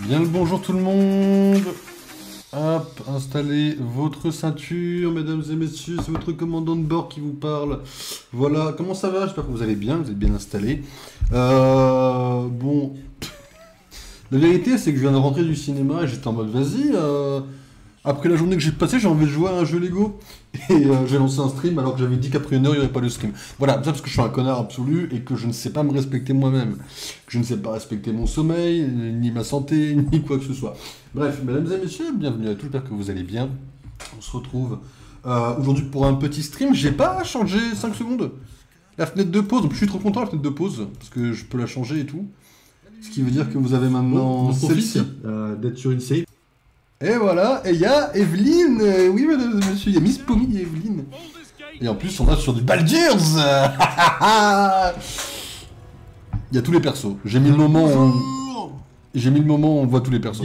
Bien le bonjour tout le monde. Hop, installez votre ceinture, mesdames et messieurs, c'est votre commandant de bord qui vous parle. Voilà, comment ça va? J'espère que vous allez bien, vous êtes bien installés. Bon, la vérité c'est que je viens de rentrer du cinéma et j'étais en mode vas-y, après la journée que j'ai passée, j'ai envie de jouer à un jeu Lego. Et j'ai lancé un stream alors que j'avais dit qu'après une heure il n'y aurait pas de stream. Voilà, ça parce que je suis un connard absolu et que je ne sais pas me respecter moi-même. Que je ne sais pas respecter mon sommeil, ni ma santé, ni quoi que ce soit. Bref, mesdames et messieurs, bienvenue à tous, j'espère que vous allez bien. On se retrouve aujourd'hui pour un petit stream. J'ai pas changé 5 secondes la fenêtre de pause. Donc, je suis trop content la fenêtre de pause parce que je peux la changer et tout. Ce qui veut dire que vous avez maintenant celle-ci d'être sur une série. Et voilà, et il y a Evelyne. Oui, mesdames et messieurs, il y a Miss Pommy et Evelyne. Et en plus, on va sur du Baldur's. Il y a tous les persos. J'ai mis le moment où on voit tous les persos.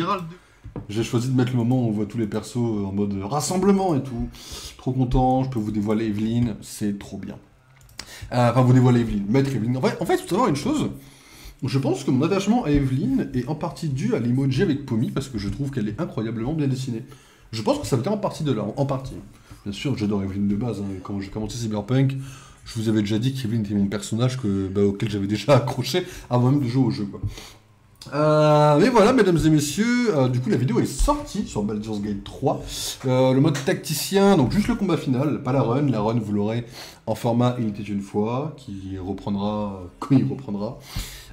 J'ai choisi de mettre le moment où on voit tous les persos en mode rassemblement et tout. Trop content, je peux vous dévoiler Evelyne, c'est trop bien. Enfin, vous dévoiler Evelyne, mettre Evelyne. En fait, il faut savoir une chose. Je pense que mon attachement à Evelyne est en partie dû à l'emoji avec Pommy, parce que je trouve qu'elle est incroyablement bien dessinée. Je pense que ça vient en partie de là, en partie. Bien sûr, j'adore Evelyne de base. Hein. Quand j'ai commencé Cyberpunk, je vous avais déjà dit qu'Evelyne était mon personnage auquel j'avais déjà accroché avant même de jouer au jeu. Quoi. Mais voilà, mesdames et messieurs, du coup la vidéo est sortie sur Baldur's Gate 3. Le mode tacticien, donc juste le combat final, pas la run. La run, vous l'aurez en format Il était une fois, qui reprendra quand il reprendra.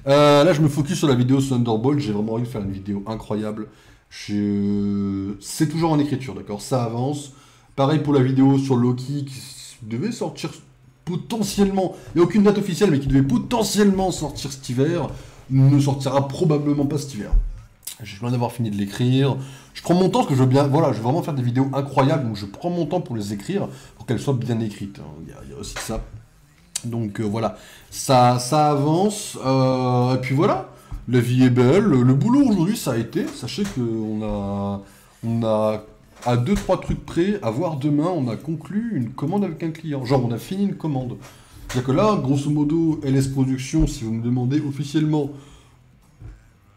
Là, je me focus sur la vidéo Thunderbolt. J'ai vraiment envie de faire une vidéo incroyable. C'est toujours en écriture, d'accord? Ça avance. Pareil pour la vidéo sur Loki qui devait sortir potentiellement. Il n'y a aucune date officielle, mais qui devait potentiellement sortir cet hiver. Ne sortira probablement pas cet hiver. Je viens d'avoir fini de l'écrire. Je prends mon temps parce que je veux bien. Voilà, je veux vraiment faire des vidéos incroyables. Donc je prends mon temps pour les écrire, pour qu'elles soient bien écrites. Il y a aussi ça. Donc voilà, ça avance, et puis voilà, la vie est belle, le boulot aujourd'hui ça a été, sachez qu'on a à 2-3 trucs près, à voir demain, on a conclu une commande avec un client, genre on a fini une commande. C'est-à-dire que là, grosso modo, LS Production, si vous me demandez officiellement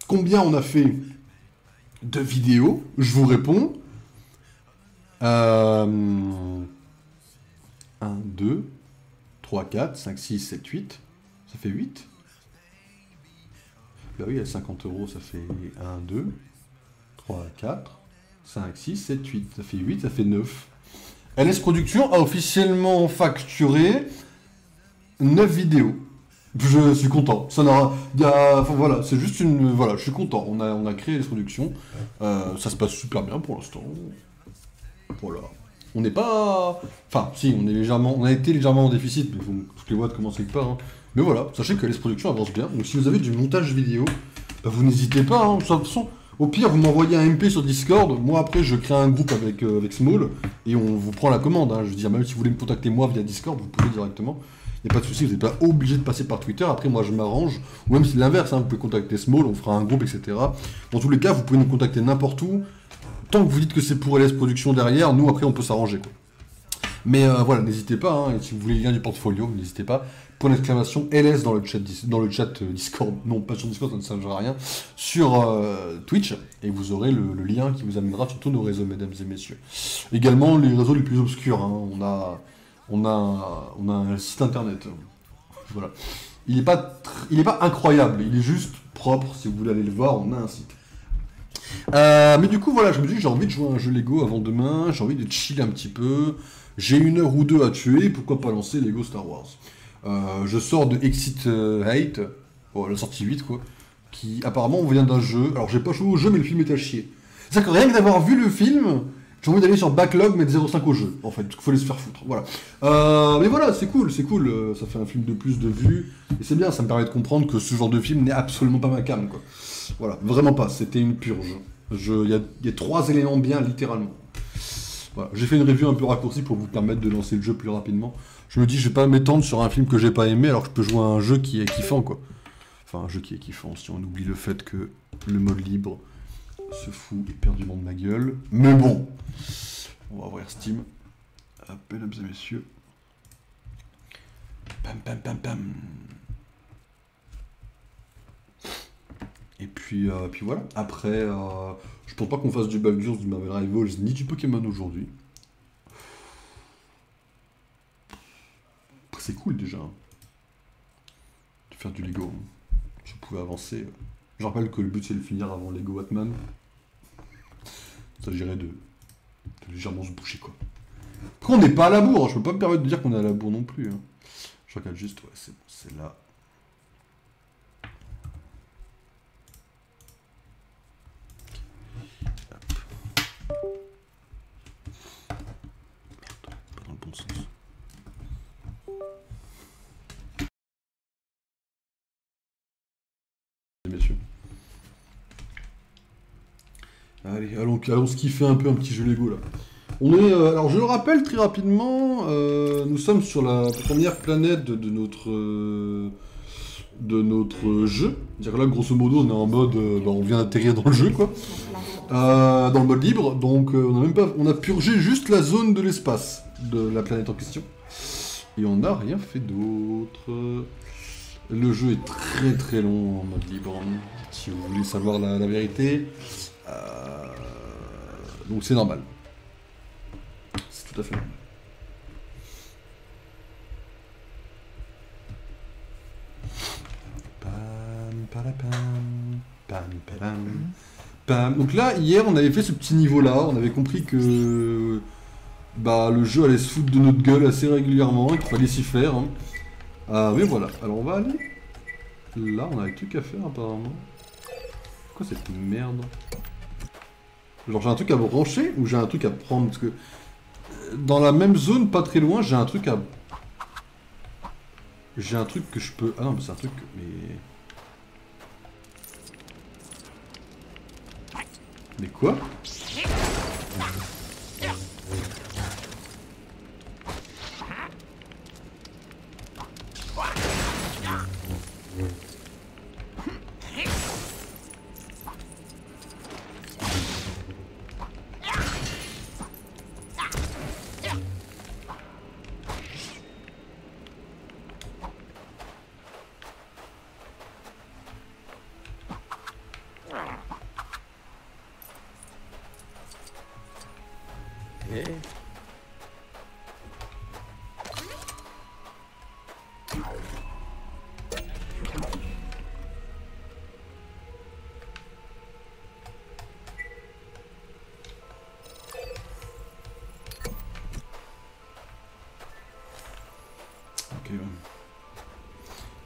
combien on a fait de vidéos, je vous réponds, 1, 2... 3, 4, 5, 6, 7, 8. Ça fait 8. Bah oui, à 50 euros, ça fait 1, 2, 3, 4, 5, 6, 7, 8. Ça fait 8, ça fait 9. LS Production a officiellement facturé 9 vidéos. Je suis content. Ça n'aura. Enfin, voilà, c'est juste une. Voilà, je suis content. On a créé LS Production. Ça se passe super bien pour l'instant. Voilà. On n'est pas... Enfin, si, on a été légèrement en déficit, mais toutes les boîtes commencent quelque part. Hein. Mais voilà, sachez que LS Production avance bien. Donc si vous avez du montage vidéo, bah, vous n'hésitez pas. Hein. De toute façon, au pire, vous m'envoyez un MP sur Discord. Moi, après, je crée un groupe avec Small et on vous prend la commande. Hein. Je veux dire, même si vous voulez me contacter moi via Discord, vous pouvez directement. Il n'y a pas de souci, vous n'êtes pas obligé de passer par Twitter. Après, moi, je m'arrange. Ou même si l'inverse, hein, vous pouvez contacter Small, on fera un groupe, etc. Dans tous les cas, vous pouvez nous contacter n'importe où. Tant que vous dites que c'est pour LS Production derrière, nous après on peut s'arranger. Mais voilà, n'hésitez pas, hein, et si vous voulez le lien du portfolio, n'hésitez pas. Point d'exclamation LS dans le chat Discord, non pas sur Discord, ça ne servira à rien, sur Twitch, et vous aurez le lien qui vous amènera sur tous nos réseaux, mesdames et messieurs. Également les réseaux les plus obscurs, hein, on a un site internet. Voilà. Il n'est pas incroyable, il est juste propre, si vous voulez aller le voir, on a un site. Mais du coup, voilà, je me dis, j'ai envie de jouer à un jeu Lego avant demain, j'ai envie de chiller un petit peu, j'ai 1 heure ou 2 à tuer, pourquoi pas lancer Lego Star Wars. Je sors de Exit 8, bon, la sortie 8 quoi, qui apparemment vient d'un jeu, alors j'ai pas joué au jeu mais le film est à chier. C'est-à-dire que rien que d'avoir vu le film, j'ai envie d'aller sur Backlog mettre 0,5 au jeu, en fait, parce qu'il faut aller se faire foutre, voilà. Mais voilà, c'est cool, ça fait un film de plus de vues, et c'est bien, ça me permet de comprendre que ce genre de film n'est absolument pas ma came, quoi. Voilà, vraiment pas, c'était une purge. Il y a 3 éléments bien, littéralement. Voilà. J'ai fait une review un peu raccourcie pour vous permettre de lancer le jeu plus rapidement. Je me dis, je vais pas m'étendre sur un film que j'ai pas aimé alors que je peux jouer à un jeu qui est kiffant, quoi. Enfin, un jeu qui est kiffant, si on oublie le fait que le mode libre se fout éperdument de ma gueule. Mais bon, on va ouvrir Steam. Hop, mesdames et messieurs. Pam, pam, pam, pam. Et puis puis voilà. Après, je pense pas qu'on fasse du Baldur's, du Marvel Rivals, ni du Pokémon aujourd'hui. Après, c'est cool déjà. De faire du Lego. Si on pouvait avancer. Je rappelle que le but c'est de le finir avant Lego Batman. Il s'agirait de légèrement se boucher quoi. Après, on n'est pas à la bourre, hein. Je peux pas me permettre de dire qu'on est à la bourre non plus. Hein. Je regarde juste, ouais, c'est bon, c'est là. Pas dans le bon sens. Messieurs. Allez, allons se kiffer un peu un petit jeu Lego là. On est, alors je le rappelle très rapidement, nous sommes sur la première planète de notre jeu. C'est-à-dire là, grosso modo, on est en mode, on vient d'atterrir dans le jeu quoi, dans le mode libre. Donc on a purgé juste la zone de l'espace de la planète en question, et on n'a rien fait d'autre. Le jeu est très très long en mode libre, hein, si vous voulez savoir la vérité. Donc c'est normal. C'est tout à fait normal. Donc là, hier, on avait fait ce petit niveau-là. On avait compris que le jeu allait se foutre de notre gueule assez régulièrement et qu'il fallait s'y faire. Hein. Mais voilà. Alors on va aller. Là, on a un truc à faire apparemment. Quoi cette merde? Genre j'ai un truc à brancher ou j'ai un truc à prendre? Parce que dans la même zone, pas très loin, j'ai un truc à... J'ai un truc que je peux... Ah non, mais c'est un truc... Mais quoi?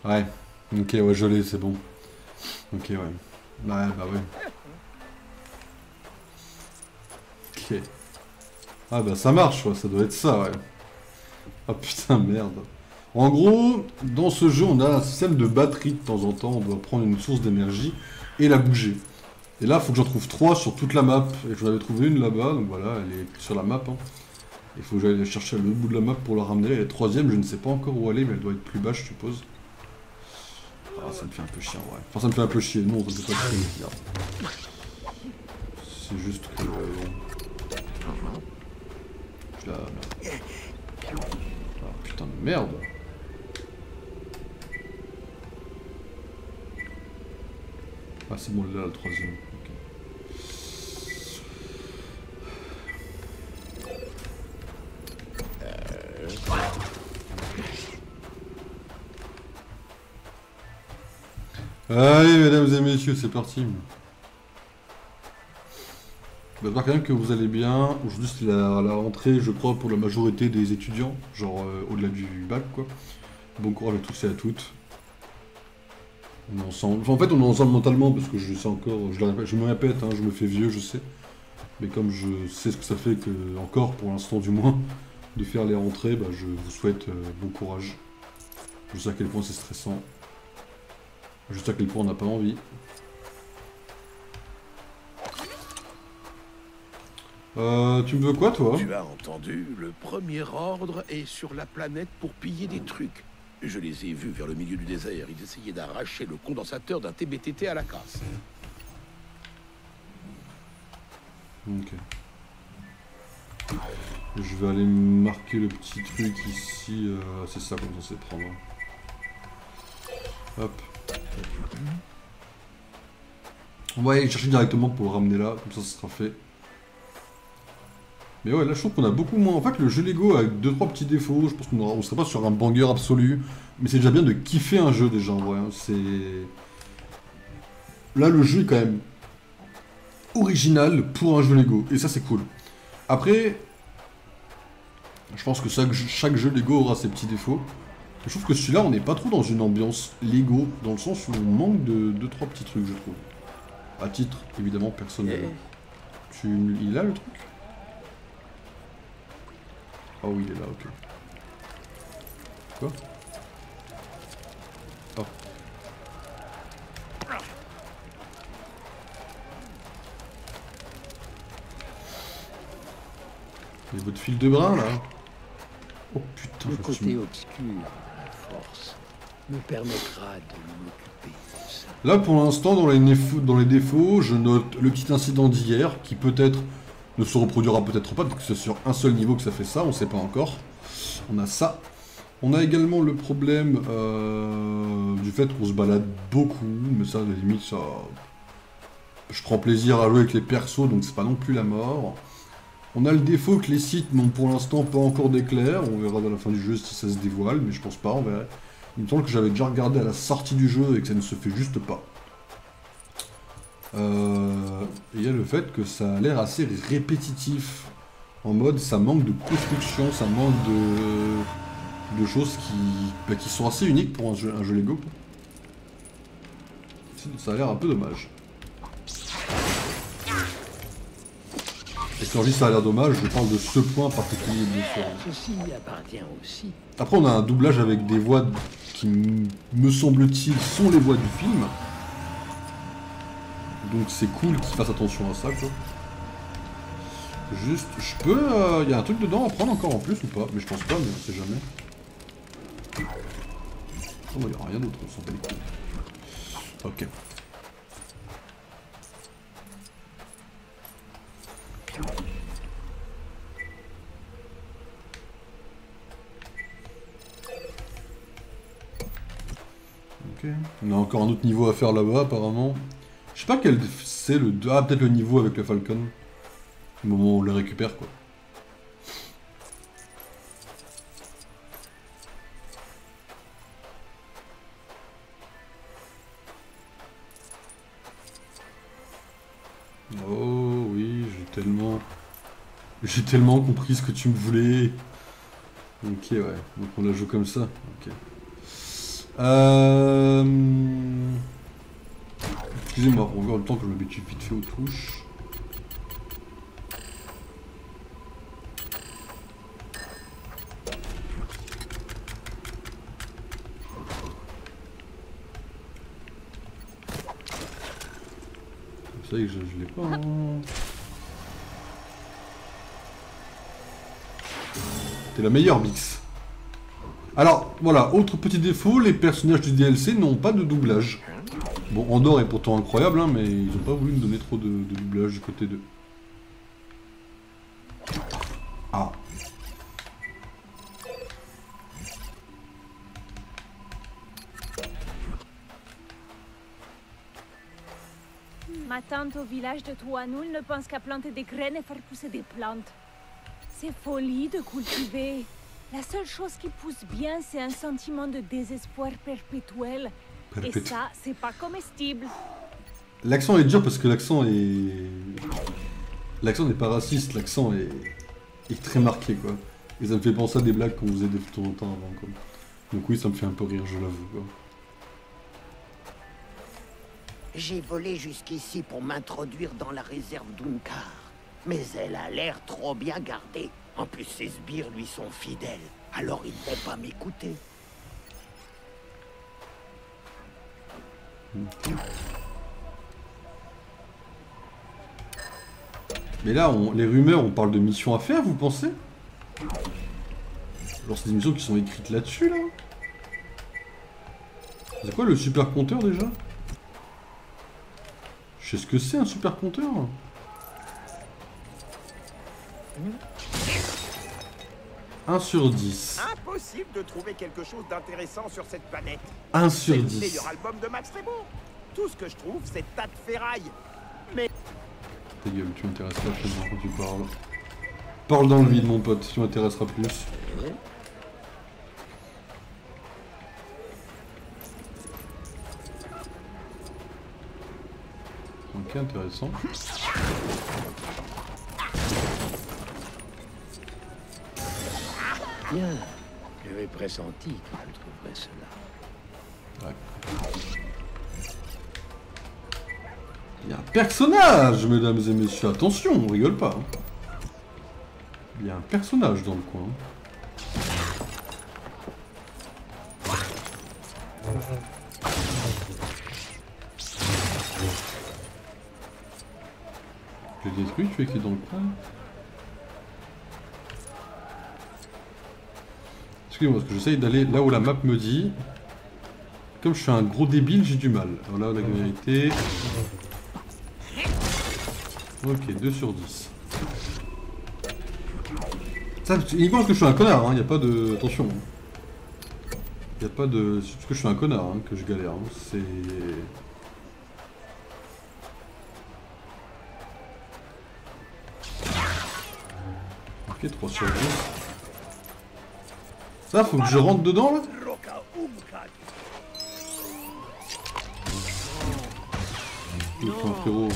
Ouais, ok, ouais, je l'ai, c'est bon. Ok, ouais. Ouais, bah ouais. Ok. Ah bah ça marche, ouais, ça doit être ça, ouais. Ah putain, merde. En gros, dans ce jeu, on a un système de batterie de temps en temps. On doit prendre une source d'énergie et la bouger. Et là, il faut que j'en trouve 3 sur toute la map. Et j'en avais trouvé une là-bas, donc voilà, elle est sur la map. Hein. Il faut que j'aille chercher le bout de la map pour la ramener. Et la troisième, je ne sais pas encore où aller, mais elle doit être plus bas, je suppose. Ah, ça me fait un peu chier, ouais. Enfin, ça me fait un peu chier. Non, ça me fait pas chier, regarde. C'est juste que... Je la... Ah, putain de merde. Ah, c'est bon, là, le troisième. Okay. Allez, mesdames et messieurs, c'est parti. J'espère quand même que vous allez bien. Aujourd'hui, c'est la rentrée, je crois, pour la majorité des étudiants. Genre, au-delà du bac, quoi. Bon courage à tous et à toutes. On est ensemble. Enfin, en fait, on est ensemble mentalement, parce que je sais encore... Je me répète, hein, je me fais vieux, je sais. Mais comme je sais ce que ça fait, encore pour l'instant du moins, de faire les rentrées, bah, je vous souhaite bon courage. Je sais à quel point c'est stressant. Je sais à quel point on n'a pas envie. Tu me veux quoi, toi? Tu as entendu, le premier ordre est sur la planète pour piller des trucs. Je les ai vus vers le milieu du désert. Ils essayaient d'arracher le condensateur d'un TBTT à la casse. Ok. Je vais aller marquer le petit truc ici. C'est ça qu'on est censé prendre. Hop. On va aller chercher directement pour le ramener là, comme ça sera fait. Mais ouais, là je trouve qu'on a beaucoup moins... En fait, le jeu Lego a 2-3 petits défauts, je pense qu'on serait pas sur un banger absolu. Mais c'est déjà bien de kiffer un jeu déjà en vrai, hein. C'est... Là le jeu est quand même original pour un jeu Lego, et ça c'est cool. Après, je pense que chaque jeu Lego aura ses petits défauts. Je trouve que celui-là, on n'est pas trop dans une ambiance Lego, dans le sens où on manque de 2-3 petits trucs, je trouve. À titre, évidemment, personnel. Il a le truc? Ah oui, il est là, ok. Quoi? Oh. Il y a votre fil de brin, là. Oh putain, le côté obscur, à force, me permettra de m'occuper de ça. Là, pour l'instant, dans les défauts, je note le petit incident d'hier, qui peut-être ne se reproduira peut-être pas, parce que c'est sur un seul niveau que ça fait ça, on sait pas encore. On a ça. On a également le problème du fait qu'on se balade beaucoup, mais ça, à la limite, ça... Je prends plaisir à jouer avec les persos, donc c'est pas non plus la mort. On a le défaut que les sites n'ont pour l'instant pas encore d'éclair, on verra dans la fin du jeu si ça se dévoile, mais je pense pas, on verra. Il me semble que j'avais déjà regardé à la sortie du jeu et que ça ne se fait juste pas. Et il y a le fait que ça a l'air assez répétitif. En mode, ça manque de construction, ça manque de choses qui sont assez uniques pour un jeu Lego. Ça a l'air un peu dommage. Et quand je dis ça a l'air dommage, je parle de ce point particulier bien sûr. Ceci appartient aussi. Après on a un doublage avec des voix qui, me semble-t-il, sont les voix du film. Donc c'est cool qu'ils fassent attention à ça, quoi. Juste, je peux... y a un truc dedans à prendre encore en plus ou pas? Mais je pense pas, mais on sait jamais. Oh, il n'y a rien d'autre, on s'en bat les couilles. Ok. Ok. On a encore un autre niveau à faire là-bas, apparemment. Je sais pas quel c'est le... Ah, peut-être le niveau avec le Falcon. Au moment où on le récupère, quoi. Oh oui, j'ai tellement compris ce que tu me voulais. Ok, ouais. Donc on la joue comme ça. Ok. Excusez-moi, on va le temps que je m'habitue vite fait aux touches. C'est vrai que je l'ai pas. Hein. T'es la meilleure, Bix. Alors, voilà, autre petit défaut, les personnages du DLC n'ont pas de doublage. Bon, Andorre est pourtant incroyable, hein, mais ils n'ont pas voulu me donner trop de doublage du côté d'eux. Ah. Ma tante au village de Touanoul ne pense qu'à planter des graines et faire pousser des plantes. C'est folie de cultiver. La seule chose qui pousse bien, c'est un sentiment de désespoir perpétuel. Et ça, c'est pas comestible. L'accent est dur parce que l'accent est... L'accent n'est pas raciste, l'accent est très marqué, quoi. Et ça me fait penser à des blagues qu'on faisait de temps en temps avant, quoi. Donc oui, ça me fait un peu rire, je l'avoue, quoi. J'ai volé jusqu'ici pour m'introduire dans la réserve d'Unkar. Mais elle a l'air trop bien gardée. En plus, ses sbires lui sont fidèles. Alors il ne peut pas m'écouter. Mais là, les rumeurs, on parle de missions à faire, vous pensez? Alors c'est des missions qui sont écrites là-dessus, là? C'est quoi le super compteur, déjà? Je sais ce que c'est, un super compteur. 1 sur 10. Impossible de trouver quelque chose d'intéressant sur cette planète. 1 sur C'est le 10. meilleur album de Max Rebo. tout ce que je trouve, c'est tas de ferraille. Ta gueule, tu m'intéresses pas tellement quand tu parles. Parle dans le vide, mon pote, tu m'intéresseras plus. Ok, intéressant. Bien. J'avais pressenti que je trouverais cela. Ouais. Il y a un personnage, mesdames et messieurs. Attention, on rigole pas. Hein. Il y a un personnage dans le coin. Je l'ai détruit, tu fais qui est dans le coin. Excusez-moi, parce que j'essaye d'aller là où la map me dit. Comme je suis un gros débile, j'ai du mal. Voilà la vérité. Ok, 2 sur 10. Ça, uniquement parce que je suis un connard, hein, y a pas de... Attention. Y a pas de... C'est parce que je suis un connard, hein, que je galère. Hein. C'est... Ok, 3 sur 10. Ça, faut que je rentre dedans, là? Enfin, frérot...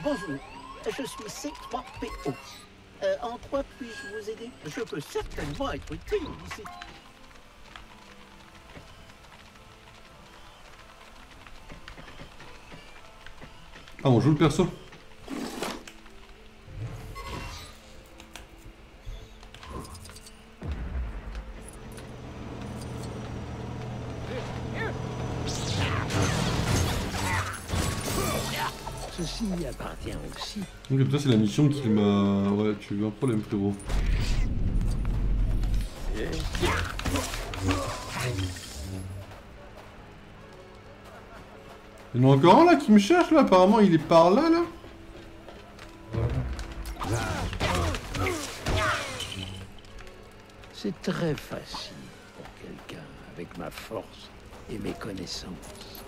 Bonjour, je suis C3PO. En quoi puis-je vous aider? Je peux certainement être utile ici. Ah, on joue le perso? Ceci appartient aussi. Donc toi c'est la mission qui m'a... Ouais, tu veux un problème, frérot. Il y en a encore un là qui me cherche là, apparemment il est par là là. C'est très facile pour quelqu'un avec ma force et mes connaissances.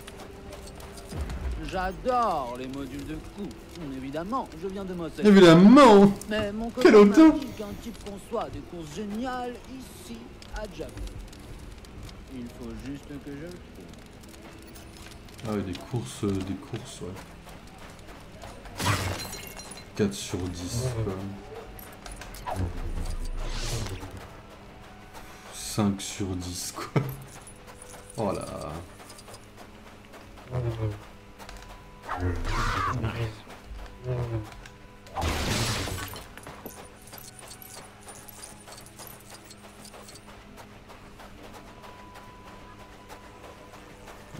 J'adore les modules de coup. Évidemment, je viens de Mossel. Évidemment. Mais mon Quel copain auteur m'a dit qu'un type conçoit des courses géniales ici à Java. Il faut juste que je le trouve. Ah ouais, des courses, ouais. 4 sur 10, quoi. 5 sur 10, quoi. Oh là.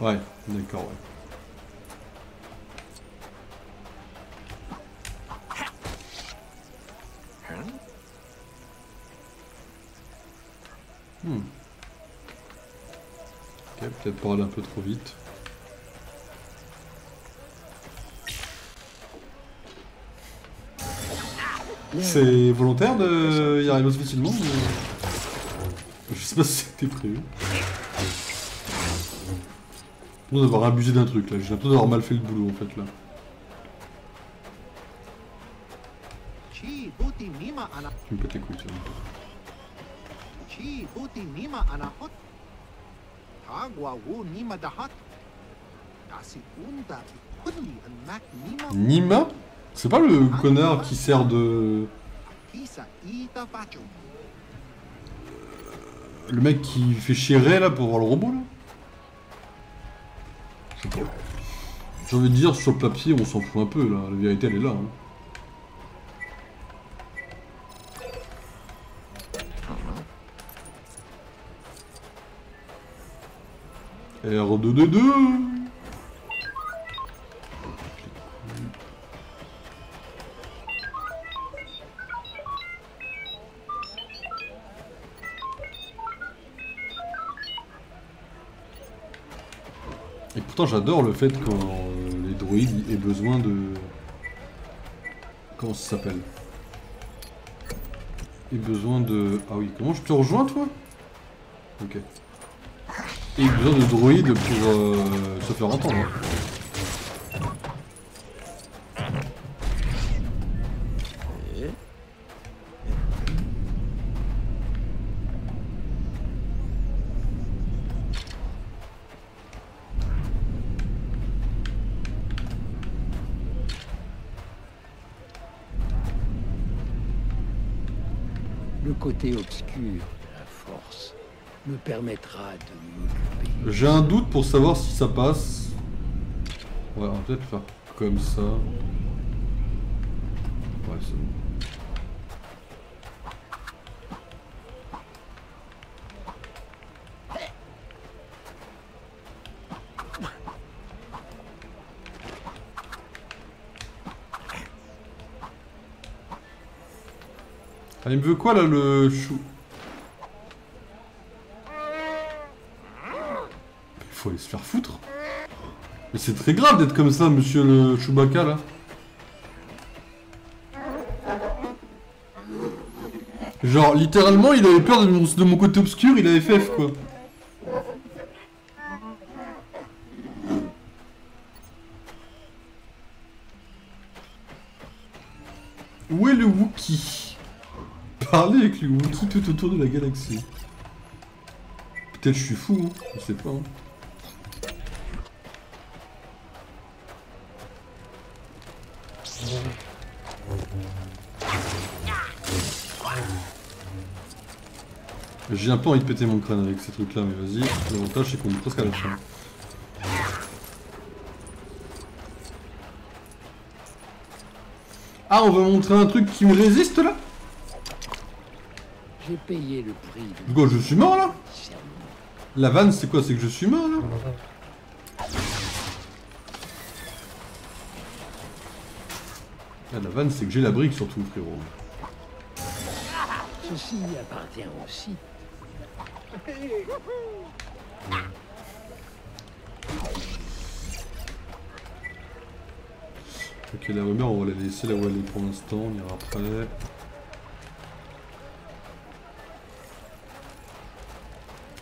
Ouais, d'accord, ouais. Ok, peut-être pour aller un peu trop vite. C'est volontaire de y arriver aussi facilement ou... Je sais pas si c'était prévu. J'ai l'impression d'avoir abusé d'un truc là, j'ai l'impression d'avoir mal fait le boulot en fait là. Tu me pètes les couilles, tu vois. Nima? C'est pas le connard qui sert de... Le mec qui fait chier Ray là pour voir le robot là? Je sais pas. J'ai envie de dire sur le papier on s'en fout un peu là, la vérité elle est là. Hein. R2D2. Et pourtant j'adore le fait quand les droïdes aient besoin de... Comment ça s'appelle? Et besoin de... Ah oui, comment je te rejoins toi? Ok. Et besoin de droïdes pour se faire entendre. Hein. Le côté obscur de la force me permettra de m'occuper. J'ai un doute pour savoir si ça passe. Ouais, on va peut-être faire comme ça. Ouais, c'est bon. Ah, il me veut quoi là le chou? Il faut aller se faire foutre. Mais c'est très grave d'être comme ça, monsieur le Chewbacca là. Genre littéralement il avait peur de mon côté obscur, il a FF quoi. Où est le Wookie? Parler avec le Wookie tout autour de la galaxie. Peut-être je suis fou, hein. Je sais pas. Hein. J'ai un peu envie de péter mon crâne avec ces trucs là, mais vas-y. L'avantage c'est qu'on est presque à la fin. Ah, on va montrer un truc qui me résiste là? J'ai payé le prix de... Quoi, je suis mort là? La vanne c'est quoi? C'est que je suis mort là? Ah, la vanne c'est que j'ai la brique surtout frérot. Ceci appartient aussi. Ok, la rumeur on va la laisser là où elle est pour l'instant, on ira après.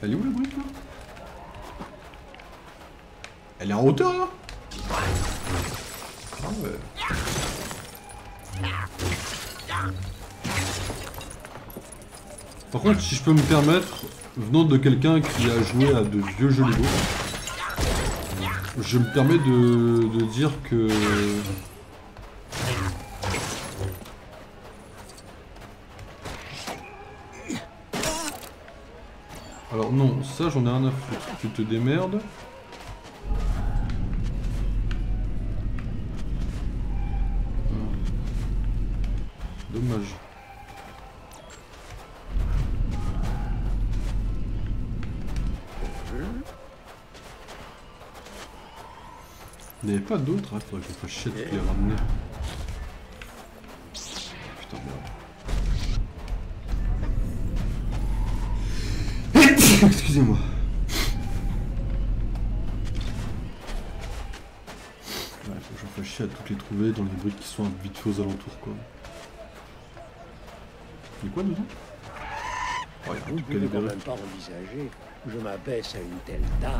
Elle est où la brique là? Elle est en hauteur là? Ah ouais. Par contre, si je peux me permettre, venant de quelqu'un qui a joué à de vieux jeux Lego, je me permets de dire que... Alors non, ça j'en ai rien à foutre. Tu te démerdes. Dommage. Il n'y avait pas d'autres, hein, faudrait que je fasse chier de les ramener. Putain merde. Excusez-moi. Ouais, faut que je fasse chier à toutes les trouver dans les briques qui sont vite fait aux alentours quoi. Il y a quoi dedans? Oh, Vous ne pouvez quand même pas envisager que je m'abaisse à une telle tâche.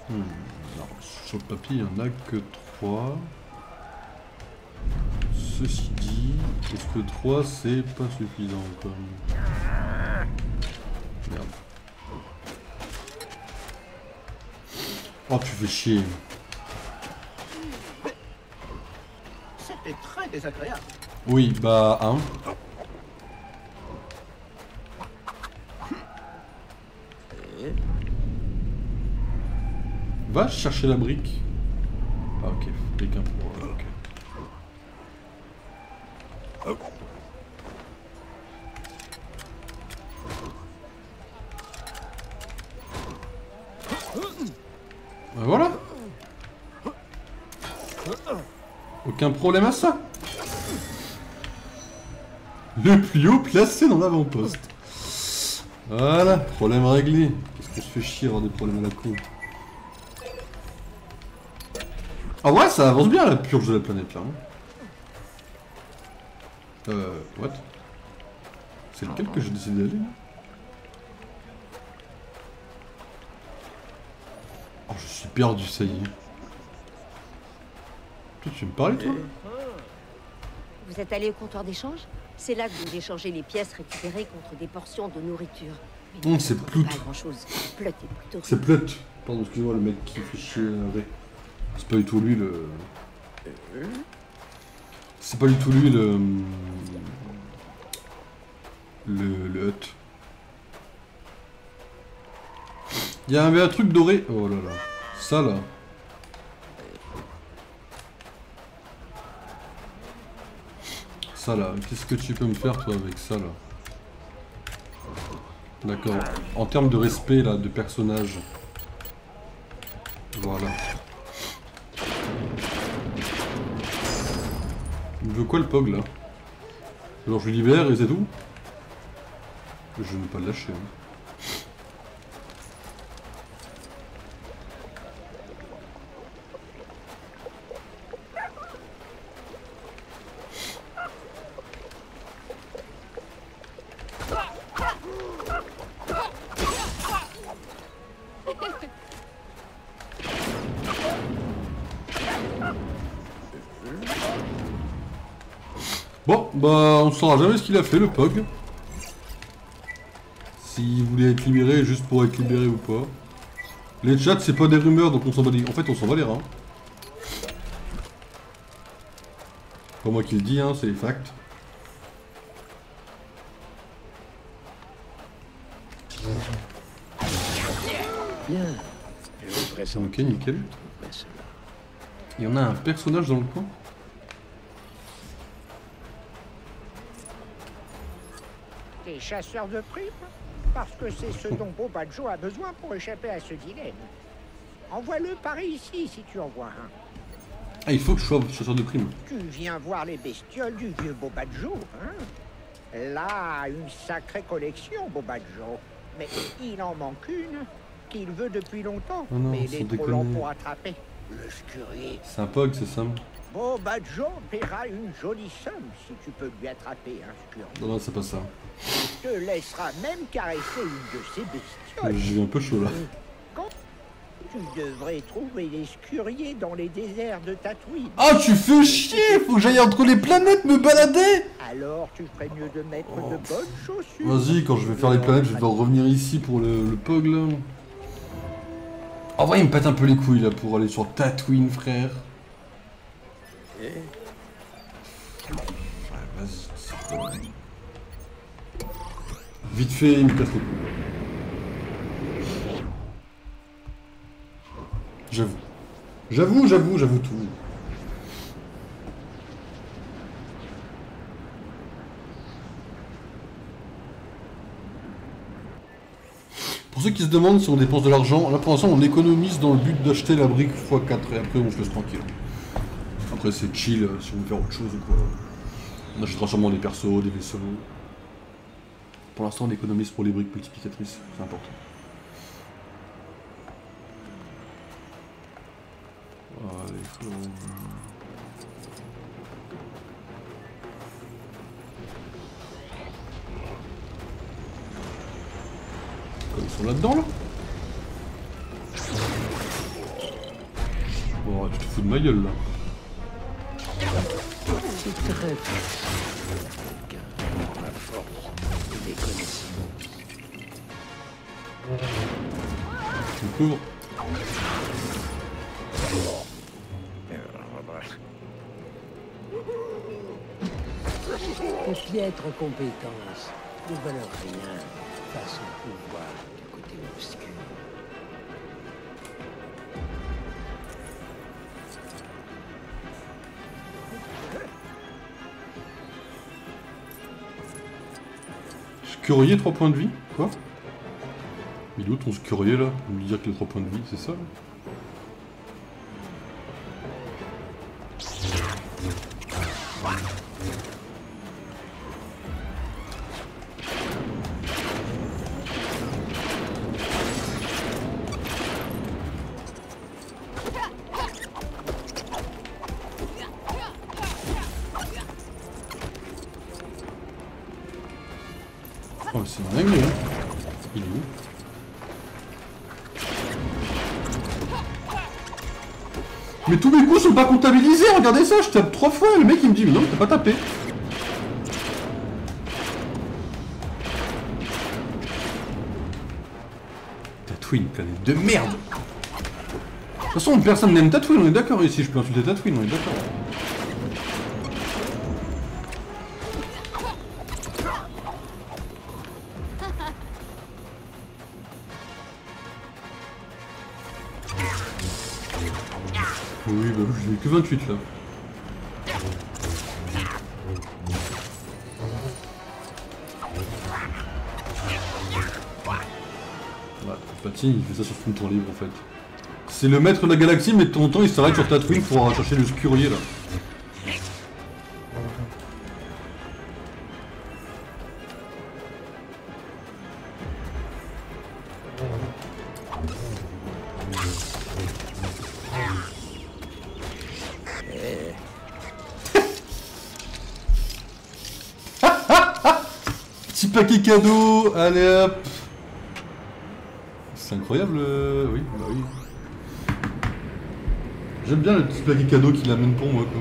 Alors, sur le papier, il n'y en a que 3. Ceci dit, est-ce que 3 c'est pas suffisant comme... Merde. Oh, tu fais chier. C'était très désagréable. Oui, bah, hein. Va chercher la brique. Ah ok, quelqu'un pour... ok. Voilà. Aucun problème à ça. Le plus haut placé dans l'avant-poste. Voilà, problème réglé. Qu'est-ce qu'on se fait chier avoir des problèmes à la con. Ah ouais, ça avance bien la purge de la planète là. What? C'est lequel que j'ai décidé d'aller là? Oh, je suis perdu, ça y est. Toi, tu me parles, toi? Vous êtes allé au comptoir d'échange? C'est là que vous échangez les pièces récupérées contre des portions de nourriture. Mais C'est Plout. pas grand-chose. Plout est plutôt... C'est Plout. Pardon, excuse-moi, le mec qui fait chier. C'est pas du tout lui le... C'est pas du tout lui le hut. Il y avait un truc doré. Oh là là. Ça là. Ça là. Qu'est-ce que tu peux me faire toi avec ça là? D'accord. En termes de respect là, de personnage. Voilà. Il veut quoi le POG là? Alors je lui libère et c'est tout? Je ne vais pas le lâcher. Hein. Bon, bah on saura jamais ce qu'il a fait le POG. S'il voulait être libéré juste pour être libéré ou pas. Les chats c'est pas des rumeurs donc on s'en bat les... En fait on s'en va les reins. Pas moi qui le dis hein, c'est les facts. Bien. Je pressens. Ok, nickel. Il y en a un personnage dans le coin. Des chasseurs de primes? Parce que c'est ce dont Bobadjo a besoin pour échapper à ce dilemme. Envoie-le par ici si tu en vois un. Ah, il faut que je sois chasseur de primes. Tu viens voir les bestioles du vieux Bobadjo, hein? Là, une sacrée collection, Bobadjo. Mais il en manque une qu'il veut depuis longtemps. Oh non, mais il sans est trop lent déconner. pour attraper. Le scurrier. C'est un POG, c'est ça? Bobadjo paiera une jolie somme si tu peux lui attraper un scurrier. Non, non, c'est pas ça. Il te laissera même caresser une de ces bestioles. J'ai un peu chaud là. Tu devrais trouver des scurriers dans les déserts de Tatooine. Ah, tu fais chier! Faut que j'aille entre les planètes me balader! Alors tu ferais mieux de mettre de bonnes chaussures. Vas-y, quand je vais faire les planètes, je vais devoir revenir ici pour le POG là. En vrai, il me pète un peu les couilles là pour aller sur Tatooine, frère. Vas-y, c'est pas vrai. Vite fait, il me casse les couilles. J'avoue tout. Pour ceux qui se demandent si on dépense de l'argent, là pour l'instant on économise dans le but d'acheter la brique x4 et après on se laisse tranquille. Après c'est chill si on veut faire autre chose ou quoi. On achètera sûrement des persos, des vaisseaux. Pour l'instant on économise pour les briques multiplicatrices, c'est important. Allez, faut... Ils sont là-dedans là? Bon, tu te fous de ma gueule là. C'est très fort. Quelqu'un a la force des connaissances. Tu me couvres. Tes piètres compétences ne valent rien face au pouvoir du côté obscur. Scurrier 3 points de vie? Quoi? Il est où ton scurrier là? Il me dire qu'il a 3 points de vie, c'est ça là? Oh, c'est un dingue, hein. Il est où? Mais tous mes coups sont pas comptabilisés, regardez ça, je tape 3 fois, et le mec il me dit mais non, t'as pas tapé. Tatooine, planète de merde. De toute façon, personne n'aime Tatooine, on est d'accord ici, je peux insulter Tatooine, on est d'accord. Oui, bah je n'ai que 28 là. Voilà, Patine, il fait ça sur son temps libre en fait. C'est le maître de la galaxie, mais de temps en temps il s'arrête sur Tatooine pour chercher le scurier là. Petit paquet cadeau, allez hop. C'est incroyable, oui, bah oui. J'aime bien le petit paquet cadeau qu'il amène pour moi quoi.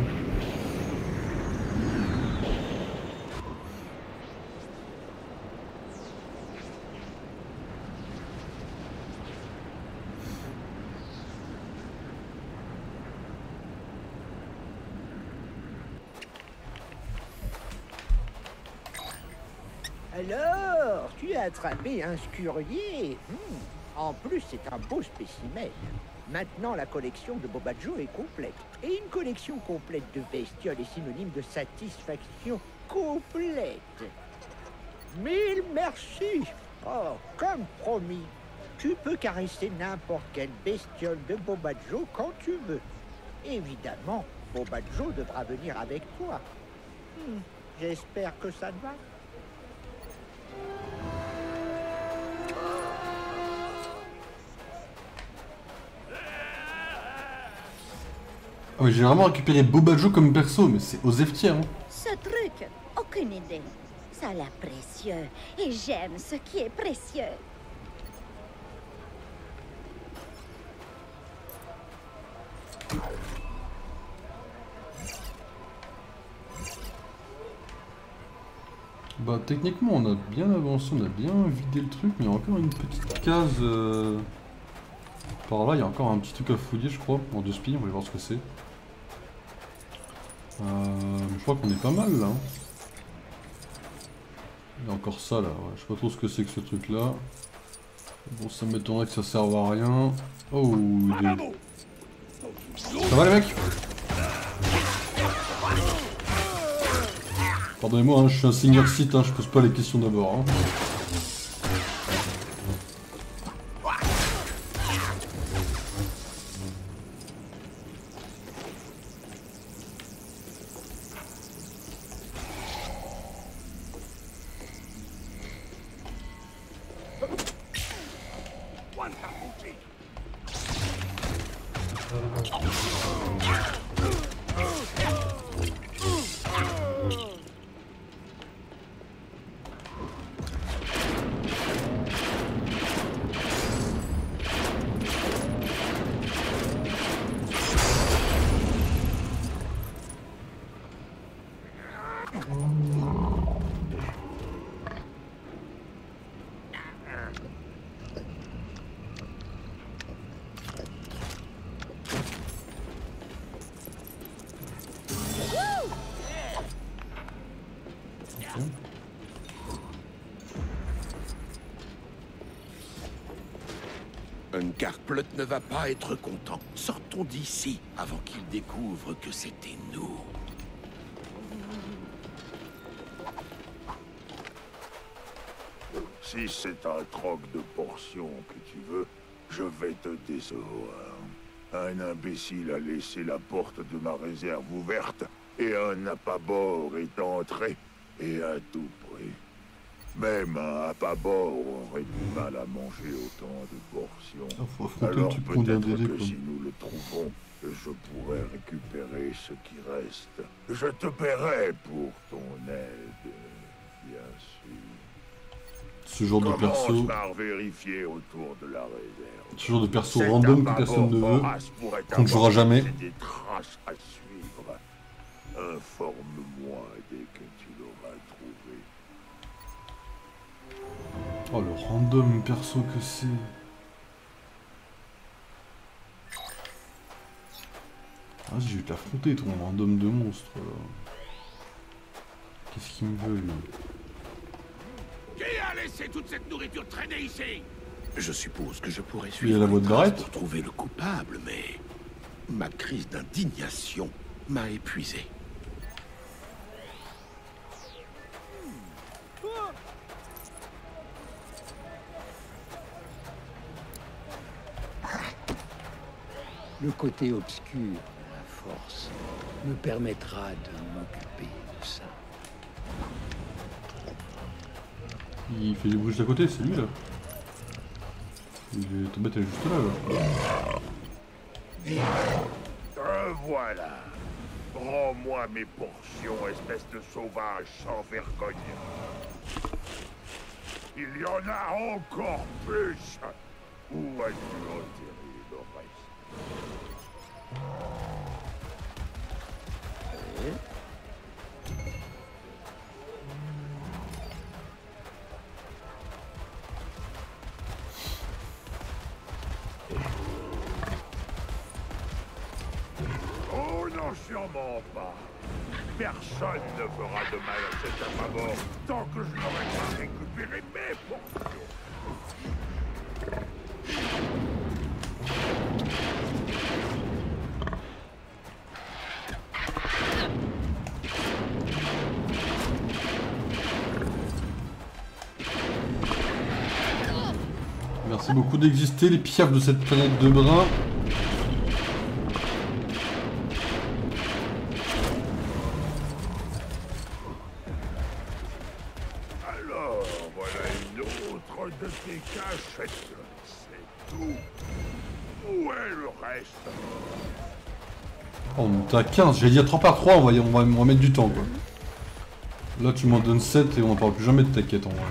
Alors, tu as attrapé un scurier. En plus, c'est un beau spécimen. Maintenant, la collection de Boba Joe est complète. Et une collection complète de bestioles est synonyme de satisfaction complète. Mille merci. Oh, comme promis, tu peux caresser n'importe quelle bestiole de Boba Joe quand tu veux. Évidemment, Boba Joe devra venir avec toi. J'espère que ça te va. Ah mais j'ai vraiment récupéré Boba Joe comme perso, mais c'est aux Eftières. Hein. Ce truc, aucune idée. Ça a l'air précieux. Et j'aime ce qui est précieux. Bah techniquement on a bien avancé, on a bien vidé le truc, mais il y a encore une petite case par là, il y a encore un petit truc à fouiller je crois, en 2 spies, on va aller voir ce que c'est. Je crois qu'on est pas mal là. Il y a encore ça là, ouais. Je sais pas trop ce que c'est que ce truc là. Bon ça m'étonnerait que ça serve à rien. Oh Ça va les mecs? Pardonnez-moi, hein, je suis un senior site, hein, je pose pas les questions d'abord. Hein. Uncarplot ne va pas être content. Sortons d'ici avant qu'il découvre que c'était nous. Si c'est un troc de portions que tu veux, je vais te décevoir. Un imbécile a laissé la porte de ma réserve ouverte et un appât-bord est entré, et à tout prix. Même un appât-bord aurait du mal à manger autant de portions. Faut affronter le Alors truc qu'on vient peut-être d'aider, que quoi. si nous le trouvons, je pourrais récupérer ce qui reste. Je te paierai pour ton aide, bien sûr. Ce genre de perso. Commence par vérifier autour de la réserve. Ce genre de perso Cet random que appât-bord personne ne veut, vorace pourrait qu'on ne jouera avoir jamais. des traces à suivre. Informe-moi dès que tu l'auras trouvé. Oh, le random perso que c'est. Ah, je vais t'affronter, ton random de monstre. Qu'est-ce qu'il me veut, lui? Qui a laissé toute cette nourriture traîner ici? Je suppose que je pourrais Il y a suivre la les voix de traces Barrett. pour trouver le coupable, mais ma crise d'indignation m'a épuisé. Le côté obscur de la force me permettra de m'occuper de ça. Il fait du bruit juste à côté, c'est lui là. Ta bête elle est juste là. Voilà. Rends-moi mes portions, espèce de sauvage sans vergogne. Il y en a encore plus. Où as-tu enterré le reste? Oh non, sûrement pas. Personne ne fera de mal à cet appât-bord tant que je n'aurai pas récupéré mes portions. Merci beaucoup d'exister, les piafs de cette planète de brun. Alors, voilà une autre de tes cachettes. C'est tout. Où est le reste? Oh, on est à 15, j'allais dire 3 par 3, on va mettre du temps quoi. Là tu m'en donnes 7 et on n'en parle plus jamais de ta quête en vrai.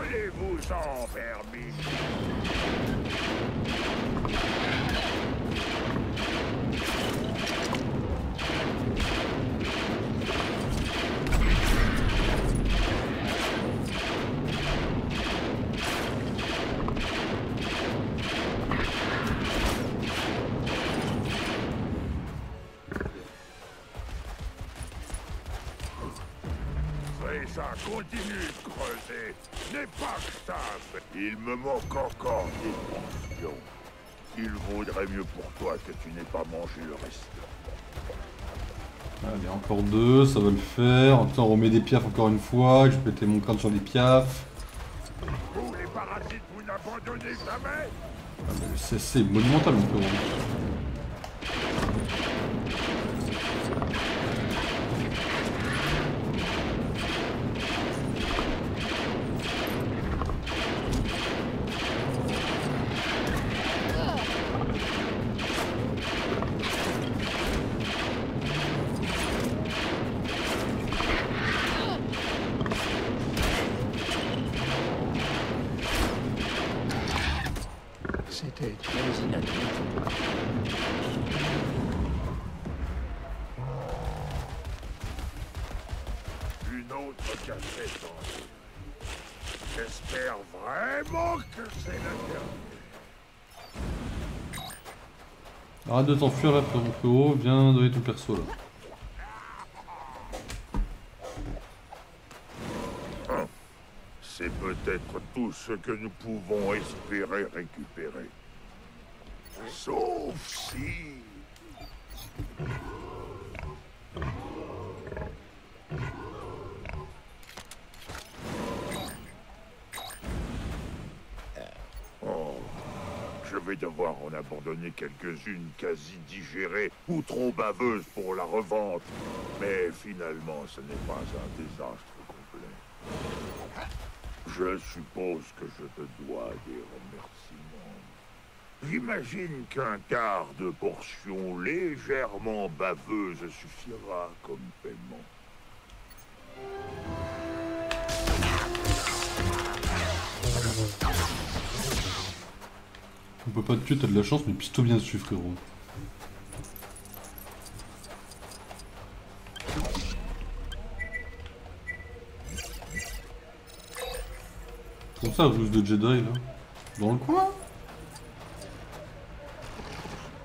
Allez-vous-en, vermine. Ça continue de creuser. N'est pas que ça. Il me manque encore des portions. Il vaudrait mieux pour toi que tu n'aies pas mangé le reste. Allez, encore 2, ça va le faire. En tout cas, on remet des piafs encore une fois. Je vais péter mon crâne sur des piafs. Vous les parasites, vous n'abandonnez jamais. Ah, mais c'est monumental mon peu. C'était très inattendu. Une autre cachette en ligne. J'espère vraiment que c'est la dernière. Arrête de t'enfuir là, frérot. Viens donner ton perso là. C'est peut-être tout ce que nous pouvons espérer récupérer. Sauf si... Oh, je vais vais devoir en abandonner quelques-unes quasi digérées ou trop baveuses pour la revente. Mais finalement, ce n'est pas un désastre complet. Je suppose que je te dois des remerciements. J'imagine qu'un quart de portion légèrement baveuse suffira comme paiement. On peut pas te tuer, t'as de la chance, mais pisse-toi bien dessus, frérot. Comme ça, ruse de Jedi, là. Dans le coin.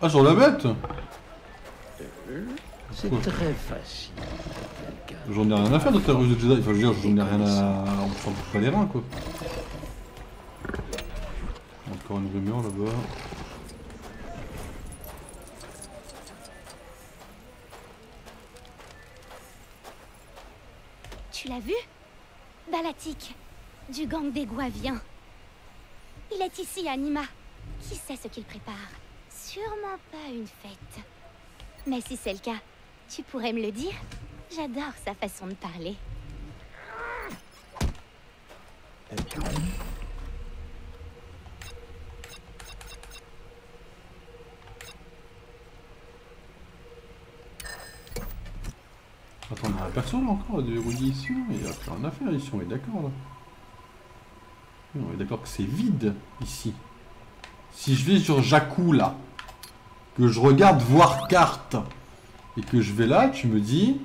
Ah, sur la bête. C'est très facile. J'en ai rien à faire de ta ruse de Jedi. Enfin, je veux dire, j'en ai rien à... On s'en fout pas les reins, quoi. Encore une rumeur, là-bas. Tu l'as vu? Balatik, du gang des Gouaviens. Il est ici, Anima. Qui sait ce qu'il prépare? Sûrement pas une fête. Mais si c'est le cas, tu pourrais me le dire? J'adore sa façon de parler. Attends, on a un perso là encore, de Rudy ici, non? Il n'y a plus rien à faire ici, on est d'accord là. Oui, on est d'accord que c'est vide ici. Si je vais sur Jakku là, que je regarde voir carte, et que je vais là, tu me dis...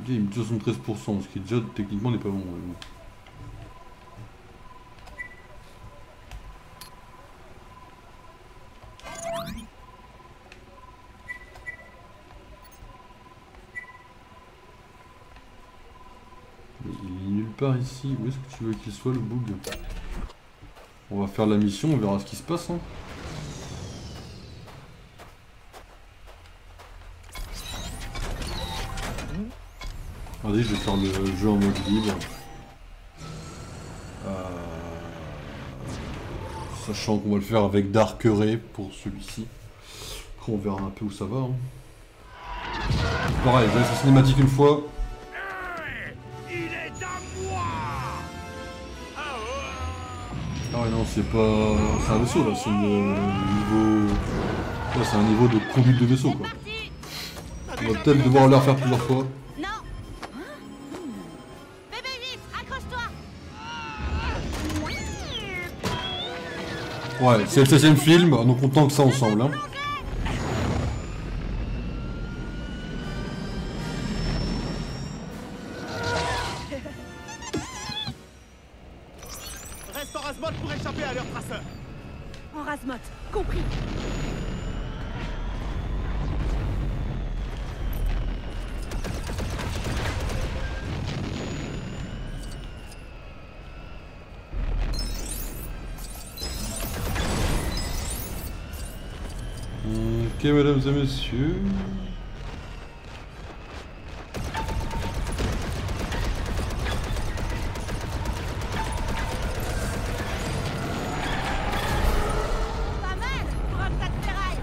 Il me dit 73%, ce qui déjà techniquement n'est pas bon. Mais il est nulle part ici. Où est-ce que tu veux qu'il soit le bug? On va faire la mission, on verra ce qui se passe. Hein. Vas-y, je vais faire le jeu en mode libre. Sachant qu'on va le faire avec Darkeret pour celui-ci. Après, on verra un peu où ça va. Hein. Pareil, je laisse la cinématique une fois. Il est à moi. Ah ouais, non, c'est pas... C'est un vaisseau, là. C'est le niveau... Là, c'est un niveau de conduite de vaisseau, quoi. On va peut-être devoir le refaire plusieurs fois. Ouais, c'est le 16e film, donc on tente que ça ensemble. Hein. Reste en Razmot pour échapper à leur traceur. En Razmot, compris. Ok, mesdames et messieurs. Pas mal pour un tas de ferraille.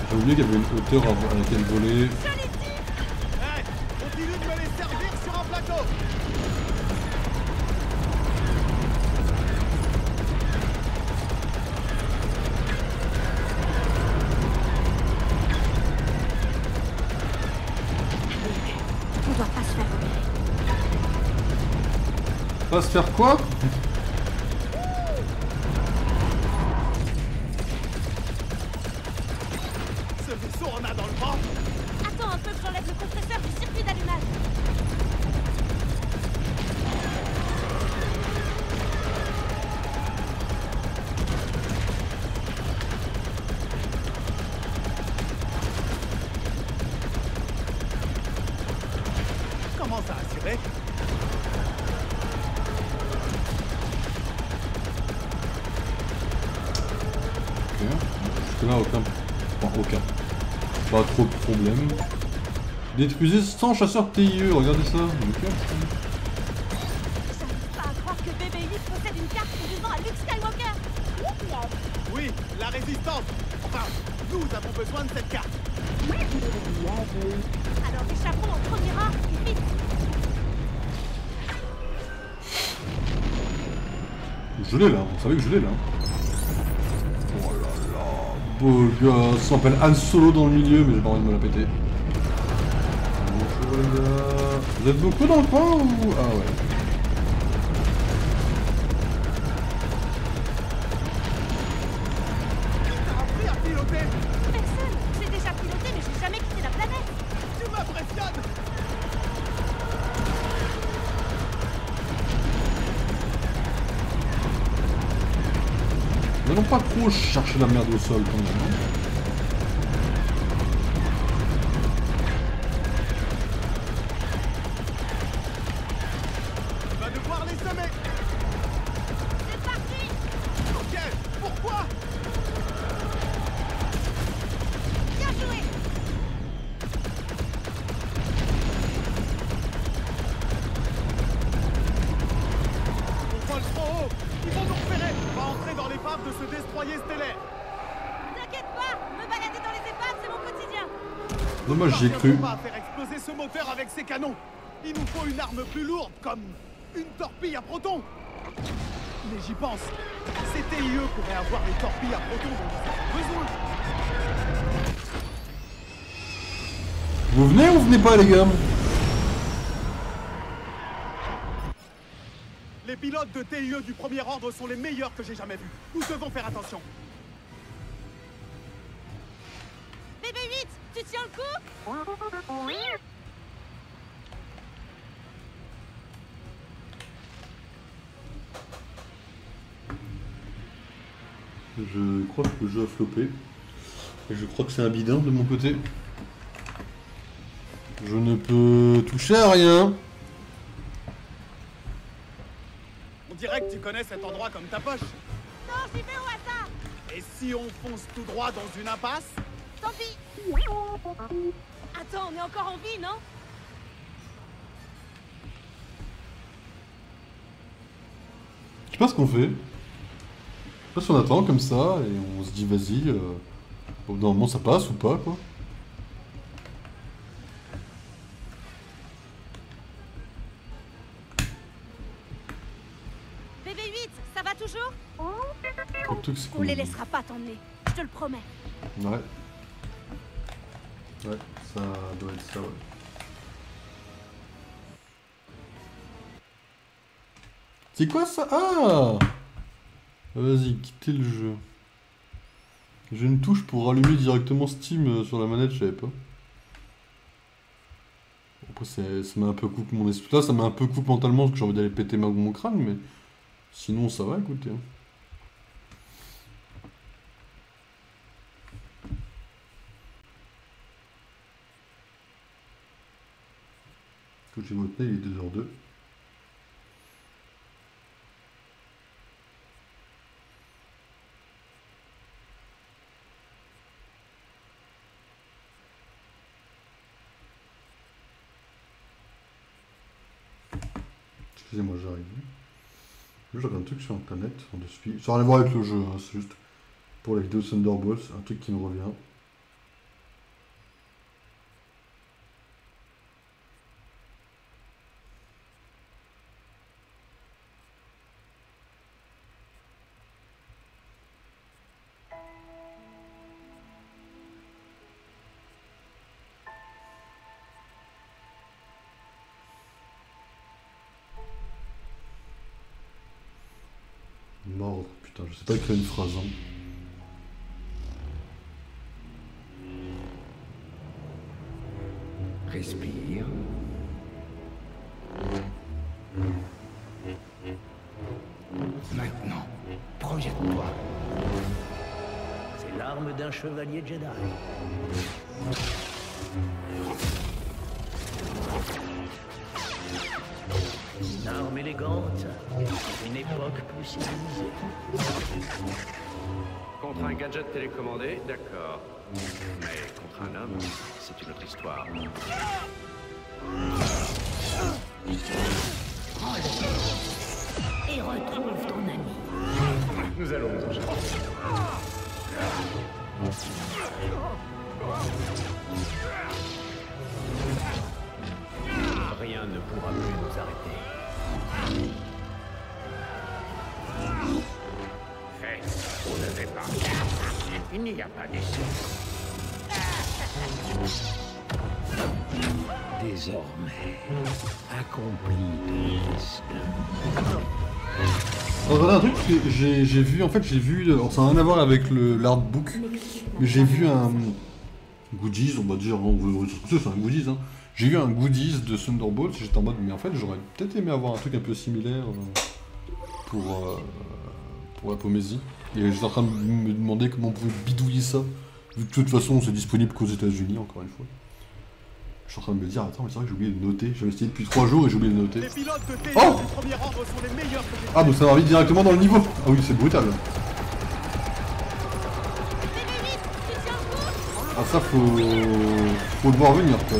J'ai oublié qu'il y avait une hauteur à laquelle voler. Hey, continue de me les servir sur un plateau. On doit pas se faire repérer. Pas se faire quoi? Ce vaisseau en a dans le ventre. Attends un peu que j'enlève le compresseur du circuit d'allumage. Prêt? Ok. Jusque-là, aucun. Enfin, aucun. Pas trop de problème. Détruisez 100 chasseurs TIE, regardez ça. Nickel. J'arrive pas à croire que BB-8 possède une carte conduisant à Luke Skywalker. Oui, la résistance. Enfin, nous avons besoin de cette carte. Alors échappons au premier rang, et vite. Je l'ai là, vous savez que je l'ai là. Oh là là, beau gosse, ça s'appelle Han Solo dans le milieu, mais j'ai pas envie de me la péter. Bonjour les gars. Vous êtes beaucoup dans le coin ou... Ah ouais. T'as appris à piloter. Personne. J'ai déjà piloté, mais j'ai jamais quitté la planète. Tu m'impressionnes. Nous n'allons pas trop chercher la merde au sol quand même. Hein. Tu vas devoir les semer. C'est parti. Ok, pourquoi? Bien joué. On vole trop haut. Ils vont nous repérer. On va entrer dans l'épave de ce destroyer stellaire. T'inquiète pas, me balader dans les épaves, c'est mon quotidien. Dommage, j'y ai cru. On va faire exploser ce moteur avec ces canons. Il nous faut une arme plus lourde, comme une torpille à protons. Mais j'y pense. Ces TIE pourraient avoir les torpilles à protons dont nous avons besoin. Vous venez ou vous venez pas les gars? Les pilotes de TIE du premier ordre sont les meilleurs que j'ai jamais vus. Nous devons faire attention. BB-8, tu tiens le coup? Je crois que le jeu a floppé. Et je crois que c'est un bidon de mon côté. Je ne peux toucher à rien. On dirait que tu connais cet endroit comme ta poche. Non, j'y vais au hasard. Et si on fonce tout droit dans une impasse? Tant pis. Attends, on est encore en vie, non? Je sais pas ce qu'on fait. Je sais pas si on attend comme ça et on se dit vas-y. Au bout d'un moment ça passe ou pas quoi. BB-8, ça va toujours? Le truc, c'est On les laissera pas t'emmener, je te le promets. Ouais. Ouais, ça doit être ça, ouais. C'est quoi ça? Ah! Vas-y, quittez le jeu. J'ai une touche pour allumer directement Steam sur la manette, je savais pas. Après, ça m'a un peu coupé mon esprit. Là, ça m'a un peu coupé mentalement parce que j'ai envie d'aller péter mon crâne, mais sinon, ça va, écoutez. Que j'ai voté, il est 2h02. Excusez-moi, j'arrive. Je regarde un truc sur internet, on te suit. Ça n'a rien à voir avec le jeu, hein, c'est juste pour la vidéo Thunderbolts, un truc qui me revient. Mort, putain, je sais pas écrire une phrase. Hein. Respire. Maintenant, projette-toi. C'est l'arme d'un chevalier Jedi. Une arme élégante pour une époque plus civilisée. Contre un gadget télécommandé, d'accord. Mais contre un homme, c'est une autre histoire. Et retrouve ton ami. Nous allons nous en charger. Rien ne pourra plus nous arrêter. Faites, vous ne faites pas. Il n'y a pas d'essai. Désormais, accomplis ton destin. Regardez un truc que j'ai vu, en fait j'ai vu, alors ça n'a rien à voir avec l'artbook, mais j'ai vu un goodies, on va dire, c'est un goodies, hein. J'ai vu un goodies de Thunderbolt, j'étais en mode, mais en fait j'aurais peut-être aimé avoir un truc un peu similaire pour la Pomésie. Et j'étais en train de me demander comment on pouvait bidouiller ça, vu que de toute façon c'est disponible qu'aux États-Unis encore une fois. Je suis en train de me dire, attends, mais c'est vrai que j'ai oublié de noter. J'avais essayé depuis 3 jours et j'ai oublié de noter. Les pilotes de T2 Oh du premier ordre sont les meilleurs que j'ai. Ah, donc ça va vite directement dans le niveau. Ah oui, c'est brutal. Ah ça, faut le voir venir, quoi.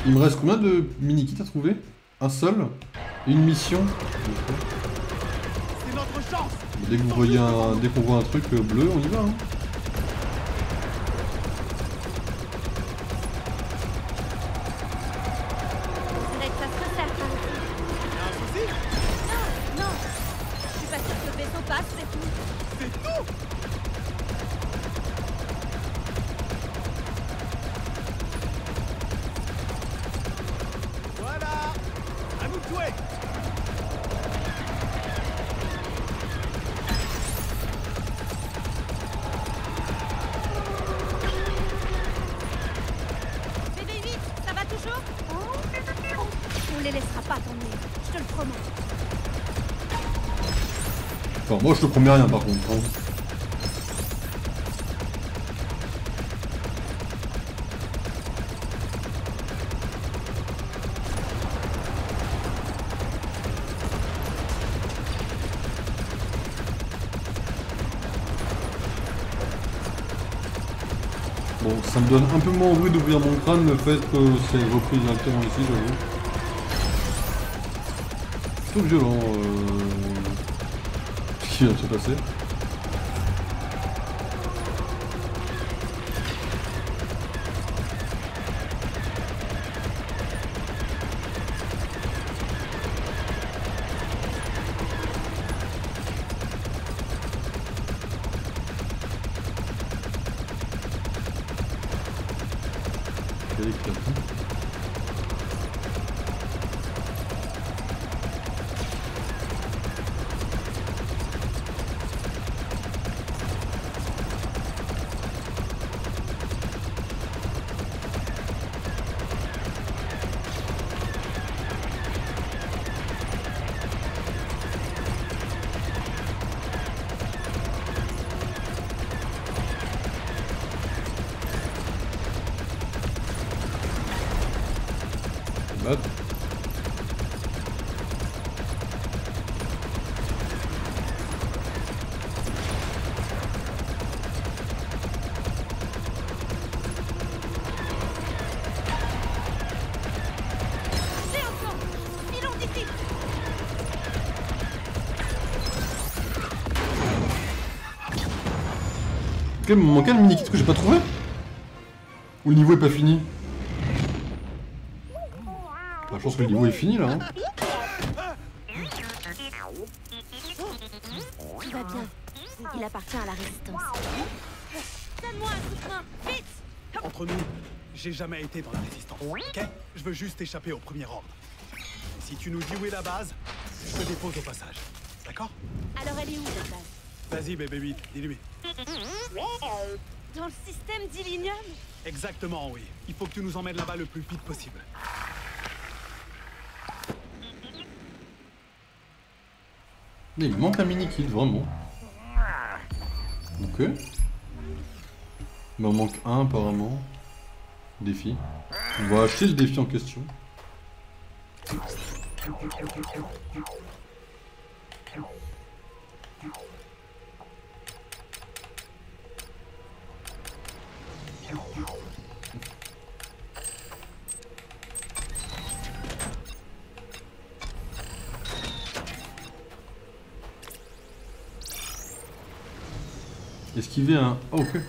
Il me reste combien de mini-kits à trouver? Un seul? Une mission? C'est notre chance. Dès que vous voyez dès qu'on voit un truc bleu, on y va, hein. Enfin, moi je te promets rien par contre. Hein. Bon, ça me donne un peu moins envie d'ouvrir mon crâne le fait que c'est repris directement ici, j'avoue. Plutôt violent, ce qui vient de se passer. Quel éclat. Bad. Ok, il me manquait le mini-kit que j'ai pas trouvé? Ou le niveau est pas fini? Bah, je pense que le niveau est fini là. Hein. Tout va bien. Il appartient à la résistance. Donne-moi un coup de main, vite! Entre nous, j'ai jamais été dans la résistance, ok? Je veux juste échapper au premier ordre. Si tu nous dis où est la base, je te dépose au passage. D'accord? Alors elle est où cette base? Vas-y, bébé 8, dis-lui. Dans le système d'Illinium? Exactement, oui. Il faut que tu nous emmènes là-bas le plus vite possible. Mais il manque un mini-kit, vraiment. Ok. Il m'en manque un apparemment. Défi. On va acheter le défi en question. Esquiver un... Oh, ok.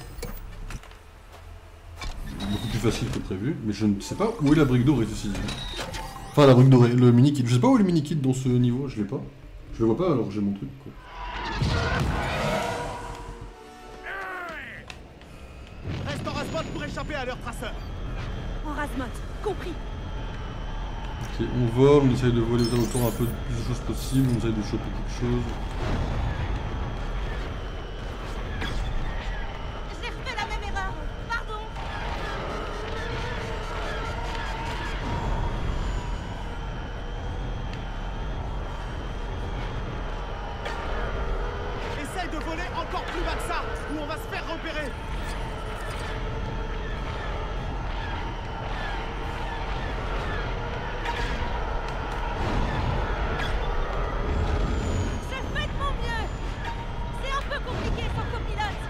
Beaucoup plus facile que prévu, mais je ne sais pas où est la brique dorée ceci dit. Enfin la brique dorée, le mini-kit. Je sais pas où est le mini-kit dans ce niveau, je l'ai pas. Je le vois pas alors que j'ai mon truc quoi. Reste en Razmot pour échapper à leur traceur. En Razmot, compris. Ok, on vole, on essaye de voler aux alentours un peu de plus de choses possible, on essaye de choper quelque chose. J'ai refait la même erreur, pardon. Essaye de voler encore plus bas que ça, ou on va se faire repérer. J'ai fait de mon mieux. C'est un peu compliqué sans copilote.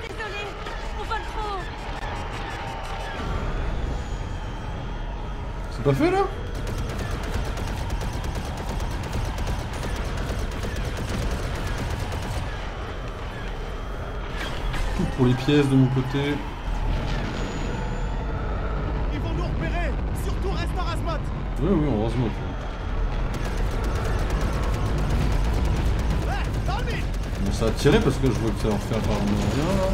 Désolé, on vole trop haut. C'est pas fait là? Tout pour les pièces de mon côté. Ils vont nous repérer. Surtout reste en Razmot. Oui, oui, heureusement. Bon, ça a tiré parce que je vois que ça leur fait apparemment rien là.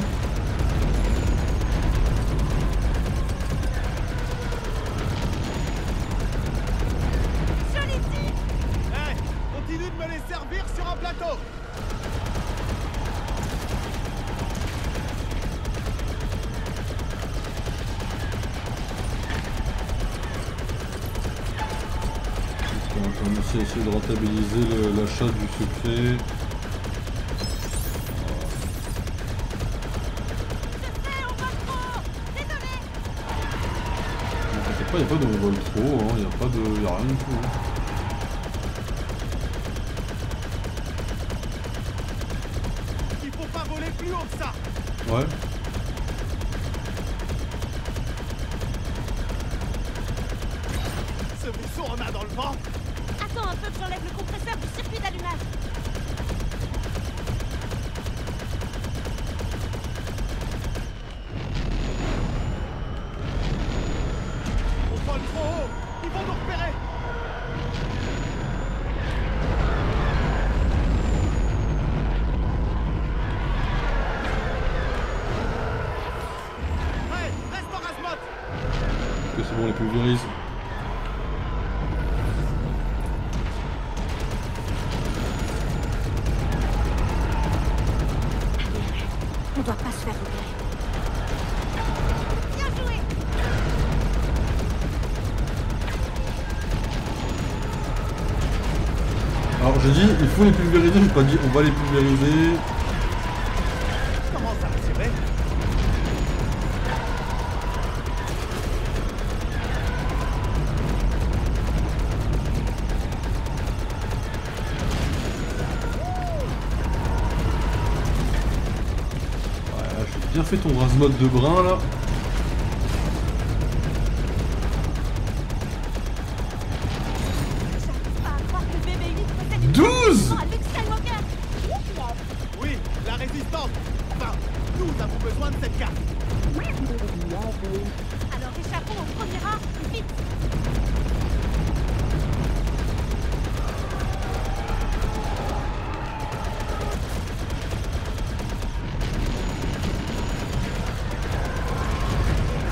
Hey, continue de me les servir sur un plateau. On va quand même essayer de rentabiliser l'achat du secret. T'inquiète pas, il n'y a pas de on vole trop, hein, il n'y a pas de. Y a rien du tout. Hein. Il faut pas voler plus haut que ça. Ouais. Ce vaisseau en a dans le ventre. Attends un peu que j'enlève le compresseur du circuit d'allumage. On vole trop haut. Ils vont nous repérer. Hey, reste en Razmot. Que c'est bon, on les pulvérise. On doit pas se faire repérer. Bien joué. Alors j'ai dit il faut les pulvériser, j'ai pas dit on va les pulvériser. Comment ça va tirer? Ouais, j'ai bien fait ton Razmot de brin là. Pas à croire que BB-8 possède une 12 à Luke Skywalker. Oui, la résistance. Enfin, nous avons besoin de cette carte. Alors échappons au premier rang, vite.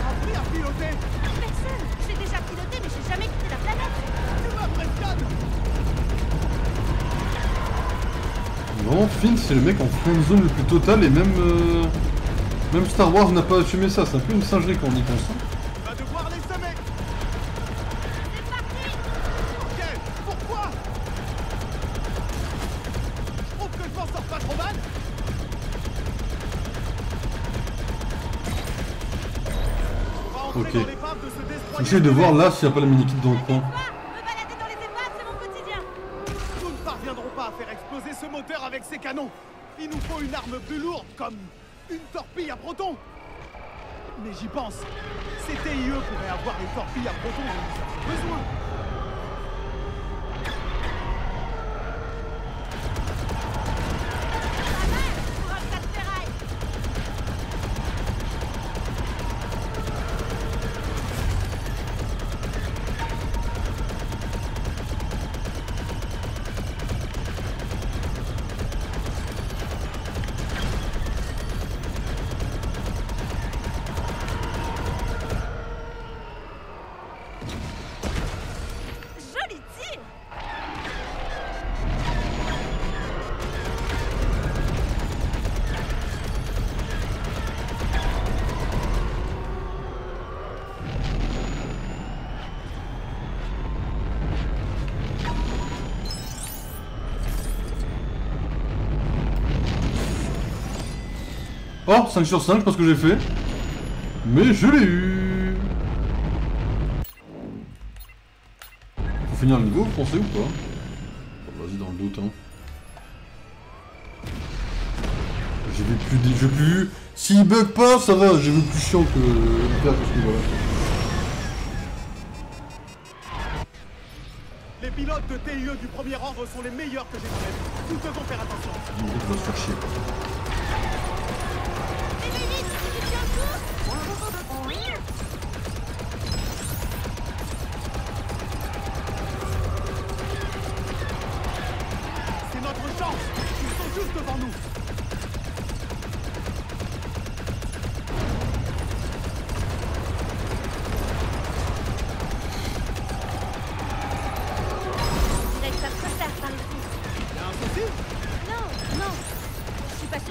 Appris à piloter. Personne. J'ai déjà piloté, mais j'ai jamais quitté la planète. Tu m'impressionnes. Vraiment Finn c'est le mec en friendzone le plus total et même même Star Wars n'a pas assumé ça, c'est un peu une singerie quand on y pense. Tu vas devoir les semer. C'est parti. Ok, pourquoi? Ok. Faut essayer de voir là s'il n'y a pas la mini-kit dans le coin. Nous ne parviendrons pas à faire exploser ce moteur avec ces canons. Il nous faut une arme plus lourde, comme une torpille à protons. Mais j'y pense. Ces TIE pourraient avoir les torpilles à protons dont nous avons besoin. Oh, 5 sur 5, je pense que j'ai fait. Mais je l'ai eu. Faut finir le niveau, vous pensez ou pas? Oh, vas-y, dans le doute, hein. J'ai vu plus... J'ai plus... S'il bug pas, ça va, j'ai vu plus chiant que... Hyper que ce niveau-là. Les pilotes de TIE du premier ordre sont les meilleurs que j'ai jamais vus. Nous devons faire attention. Il va se faire chier. C'est notre chance. Ils sont juste devant nous.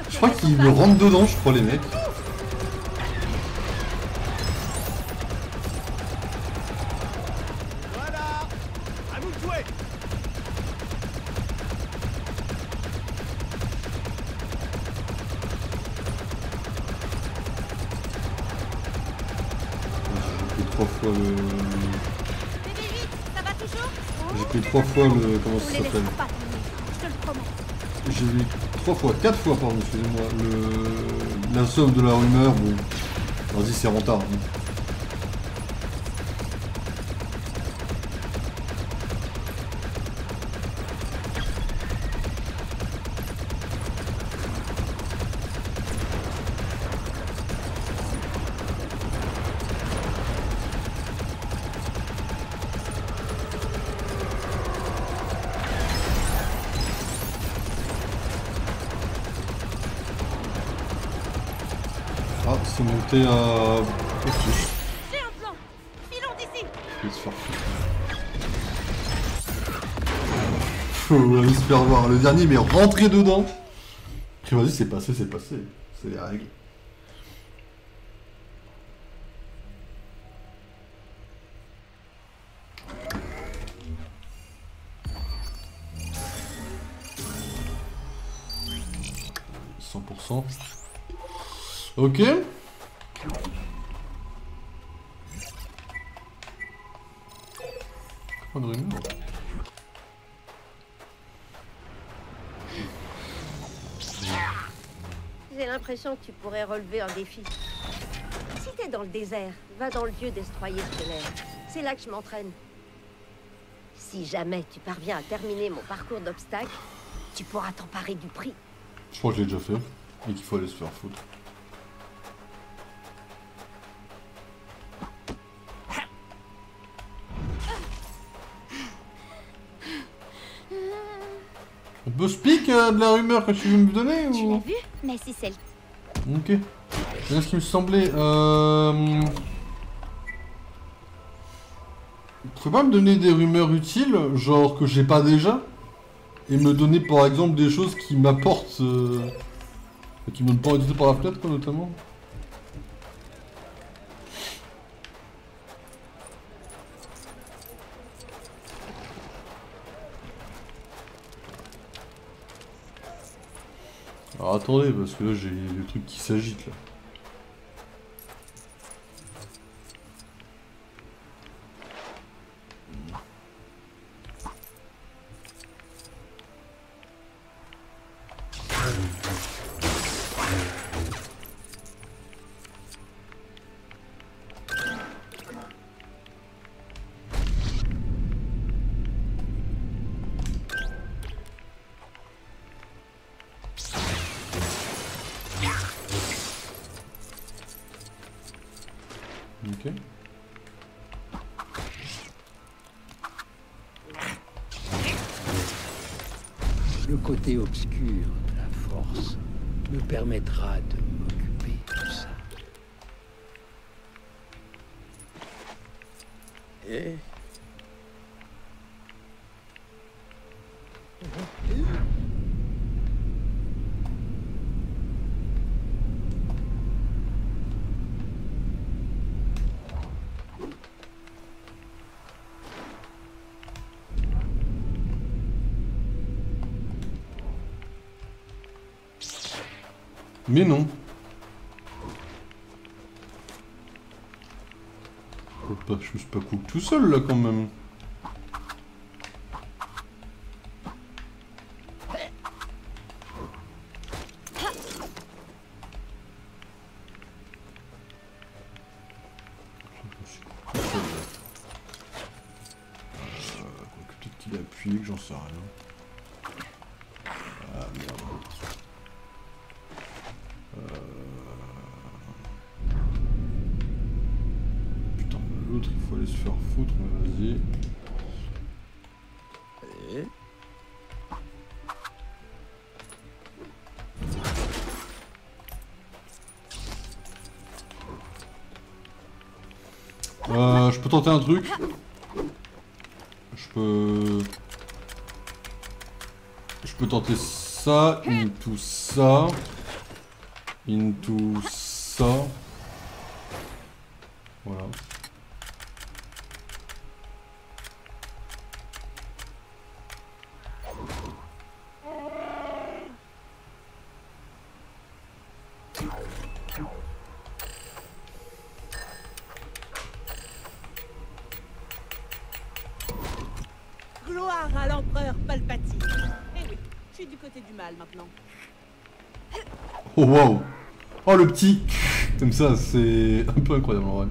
Je crois qu'ils me rentrent dedans, je crois, les mecs. Voilà. À nous de jouer. J'ai pris 3 fois le... Ça va toujours? J'ai pris 3 fois le... Comment ça s'appelle? Je te le promets. J'ai eu 3 fois, 4 fois, pardon, excusez-moi, le... la somme de la rumeur, bon, vas-y, c'est rentable. Hein. Ah, c'est monté à... J'ai un plan. Filons d'ici. Je vais se faire faut espérer voir le dernier, mais rentrer dedans. Puis vas-y, c'est passé, c'est passé. C'est les règles. %. Ok. Pas de rumeur. J'ai l'impression que tu pourrais relever un défi. Si t'es dans le désert, va dans le vieux destroyer stellaire. C'est là que je m'entraîne. Si jamais tu parviens à terminer mon parcours d'obstacles, tu pourras t'emparer du prix. Je crois que je l'ai déjà fait. Et qu'il faut aller se faire foutre. On peut speak de la rumeur que tu veux me donner ou... Tu l'as vu? Mais si c'est le... Ok. C'est ce qui me semblait. Tu peux pas me donner des rumeurs utiles, genre que j'ai pas déjà? Et me donner par exemple des choses qui m'apportent... qui me donnent pas envie de sauter par la fenêtre, quoi, notamment. Alors attendez, parce que là j'ai le truc qui s'agite là. Ok. Le côté obscur de la force me permettra de m'occuper de tout ça. Et... Mais non. Je me suis pas coupé tout seul là quand même. Peut-être qu'il a appuyé, que j'en sais rien. Ah merde. Putain, l'autre il faut aller se faire foutre, mais vas-y. Allez. Je peux tenter un truc. Je peux tenter ça, into ça, into ça. Voilà. Gloire à l'empereur Palpatine. Eh oui, je suis du côté du mal maintenant. Oh waouh. Oh le petit. Comme ça, c'est un peu incroyable en vrai.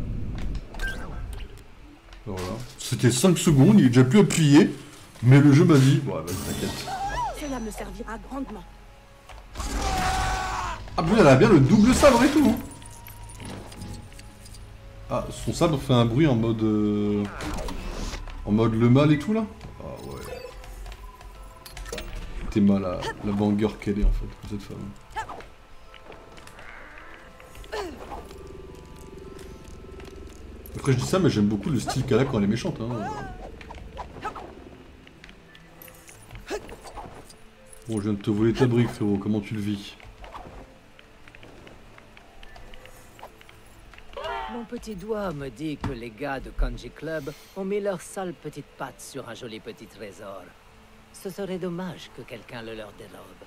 Voilà. C'était 5 secondes, il est déjà plus appuyé. Mais le jeu m'a dit. Ouais, vas-y, t'inquiète. Cela me servira grandement. Ah, mais elle a bien le double sabre et tout. Hein. Ah, son sabre fait un bruit en mode. En mode le mal et tout là. Ah ouais. T'es mal la banger qu'elle est en fait, cette femme. Après je dis ça mais j'aime beaucoup le style qu'elle a quand elle est méchante hein. Bon je viens de te voler ta brique frérot, comment tu le vis? Mon petit doigt me dit que les gars de Kanji Club ont mis leur sale petite patte sur un joli petit trésor. Ce serait dommage que quelqu'un le leur dérobe.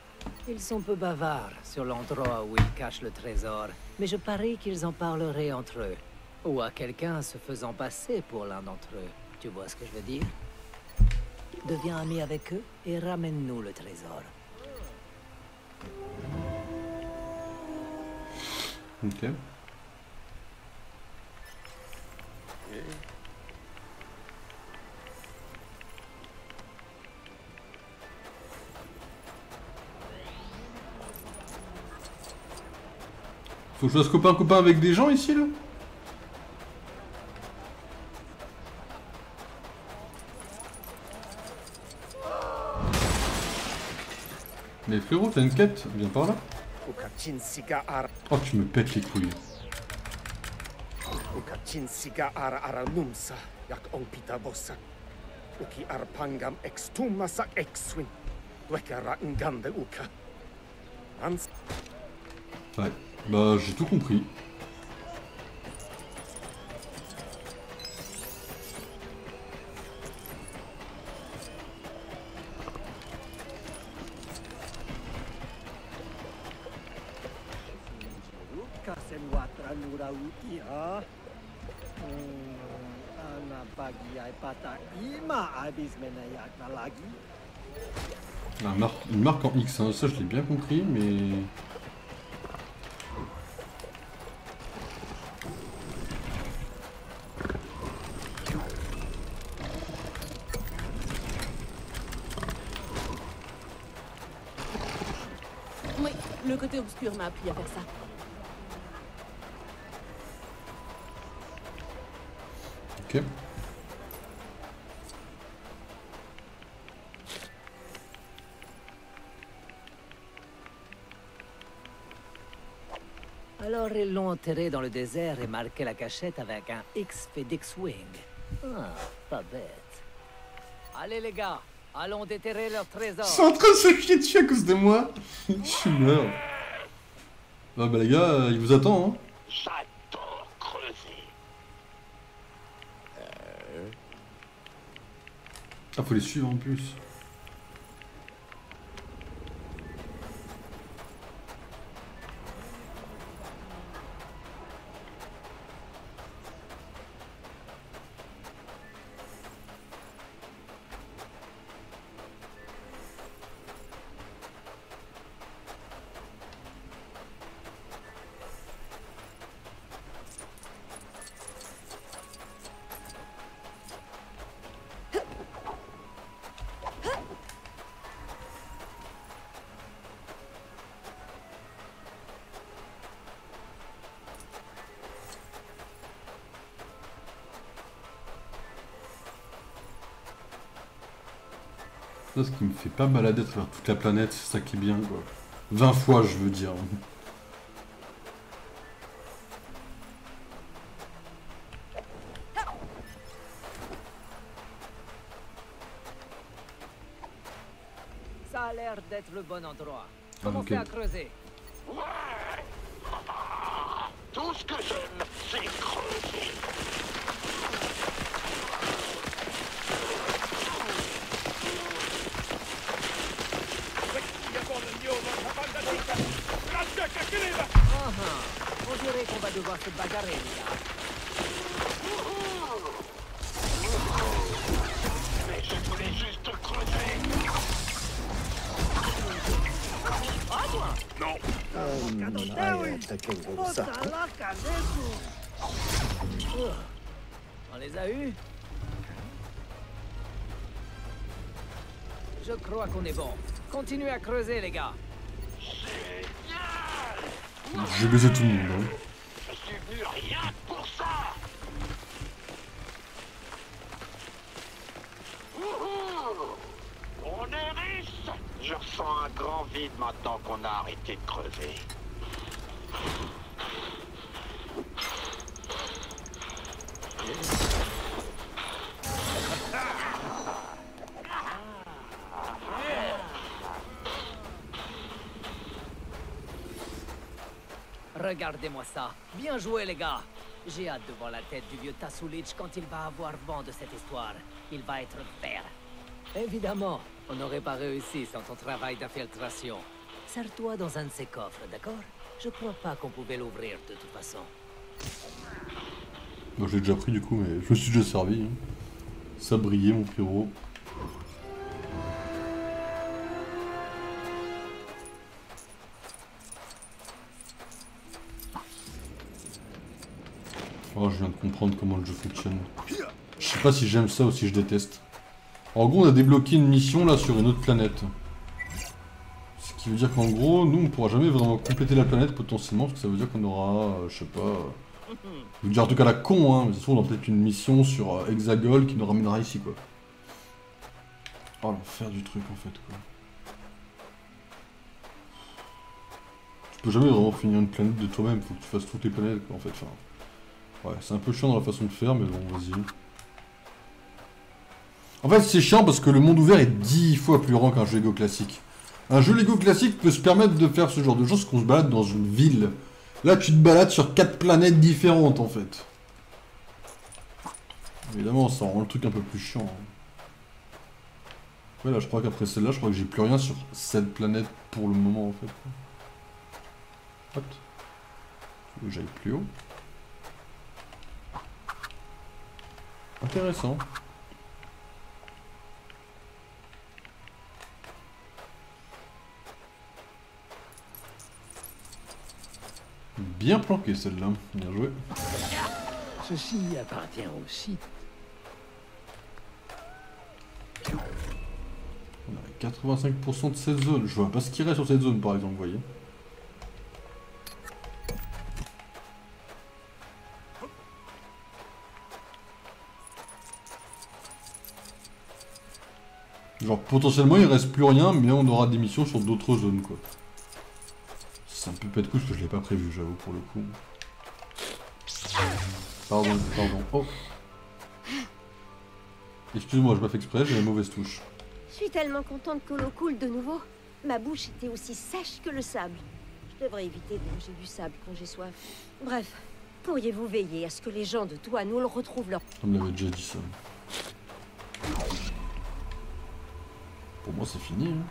Ils sont peu bavards sur l'endroit où ils cachent le trésor, mais je parie qu'ils en parleraient entre eux. Ou à quelqu'un se faisant passer pour l'un d'entre eux. Tu vois ce que je veux dire? Deviens ami avec eux et ramène-nous le trésor. Ok. Faut que je fasse copain avec des gens ici là? Mais frérot, t'as une quête, viens par là. Oh, tu me pètes les couilles. Ouais, bah j'ai tout compris. Une marque en X, hein. Ça je l'ai bien compris, mais... Oui, le côté obscur m'a appris à faire ça. Ok. Alors ils l'ont enterré dans le désert et marqué la cachette avec un X fait d'X-Wing. Ah, pas bête. Allez les gars, allons déterrer leur trésor. Ils sont en train de se chier dessus à cause de moi. Je meurs. Ah bah les gars, il vous attend, hein. J'adore creuser. Ah, faut les suivre en plus. Là, ce qui me fait pas balader à travers toute la planète, c'est ça qui est bien, quoi. 20 fois, je veux dire. Ça a l'air d'être le bon endroit. Ah, Commencez ok. à creuser. Tout ce que j'aime, c'est creuser. On dirait qu'on va devoir se bagarrer, les gars. Mais je voulais juste creuser. Non. Allez, attaquez comme ça. On les a eus? Je crois qu'on est bon. Continuez à creuser, les gars. J'ai baisé tout le monde, hein. Je suis venu rien que pour ça. On est riche. Je ressens un grand vide maintenant qu'on a arrêté de creuser. Regardez-moi ça. Bien joué, les gars. J'ai hâte de voir la tête du vieux Tasulich quand il va avoir vent de cette histoire. Il va être vert. Évidemment, on n'aurait pas réussi sans ton travail d'infiltration. Serre-toi dans un de ces coffres, d'accord? Je crois pas qu'on pouvait l'ouvrir de toute façon. Moi, je l'ai déjà pris du coup, mais je me suis déjà servi. Hein. Ça brillait, mon frérot. Oh, je viens de comprendre comment le jeu fonctionne. Je sais pas si j'aime ça ou si je déteste. En gros, on a débloqué une mission là sur une autre planète. Ce qui veut dire qu'en gros, nous on pourra jamais vraiment compléter la planète potentiellement, parce que ça veut dire qu'on aura, je sais pas... Je veux dire un truc à la con, hein, mais c'est sûr, on aura peut-être une mission sur Hexagol qui nous ramènera ici, quoi. Oh, l'enfer du truc, en fait, quoi. Tu peux jamais vraiment finir une planète de toi-même, faut que tu fasses toutes les planètes, quoi, en fait, enfin... Ouais, c'est un peu chiant dans la façon de faire, mais bon, vas-y. En fait, c'est chiant parce que le monde ouvert est 10 fois plus grand qu'un jeu Lego classique. Un jeu Lego classique peut se permettre de faire ce genre de choses qu'on se balade dans une ville. Là, tu te balades sur 4 planètes différentes, en fait. Évidemment, ça rend le truc un peu plus chiant. Ouais, là, je crois qu'après celle-là, je crois que j'ai plus rien sur cette planète pour le moment, en fait. Hop. Tu veux que j'aille plus haut. Intéressant. Bien planqué celle-là, bien joué. Ceci appartient au site. On a 85% de cette zone. Je vois pas ce qu'il reste sur cette zone par exemple, vous voyez. Genre potentiellement il reste plus rien, mais on aura des missions sur d'autres zones quoi. C'est un peu pas de coup parce que je l'ai pas prévu, j'avoue pour le coup. Pardon. Oh. Excuse-moi, je m'ai fait exprès, j'ai la mauvaise touche. Je suis tellement contente que l'eau coule de nouveau. Ma bouche était aussi sèche que le sable. Je devrais éviter de manger du sable quand j'ai soif. Bref, pourriez-vous veiller à ce que les gens de Toanoul retrouvent leur... On me l'avait déjà dit ça. Pour moi c'est fini. Hein.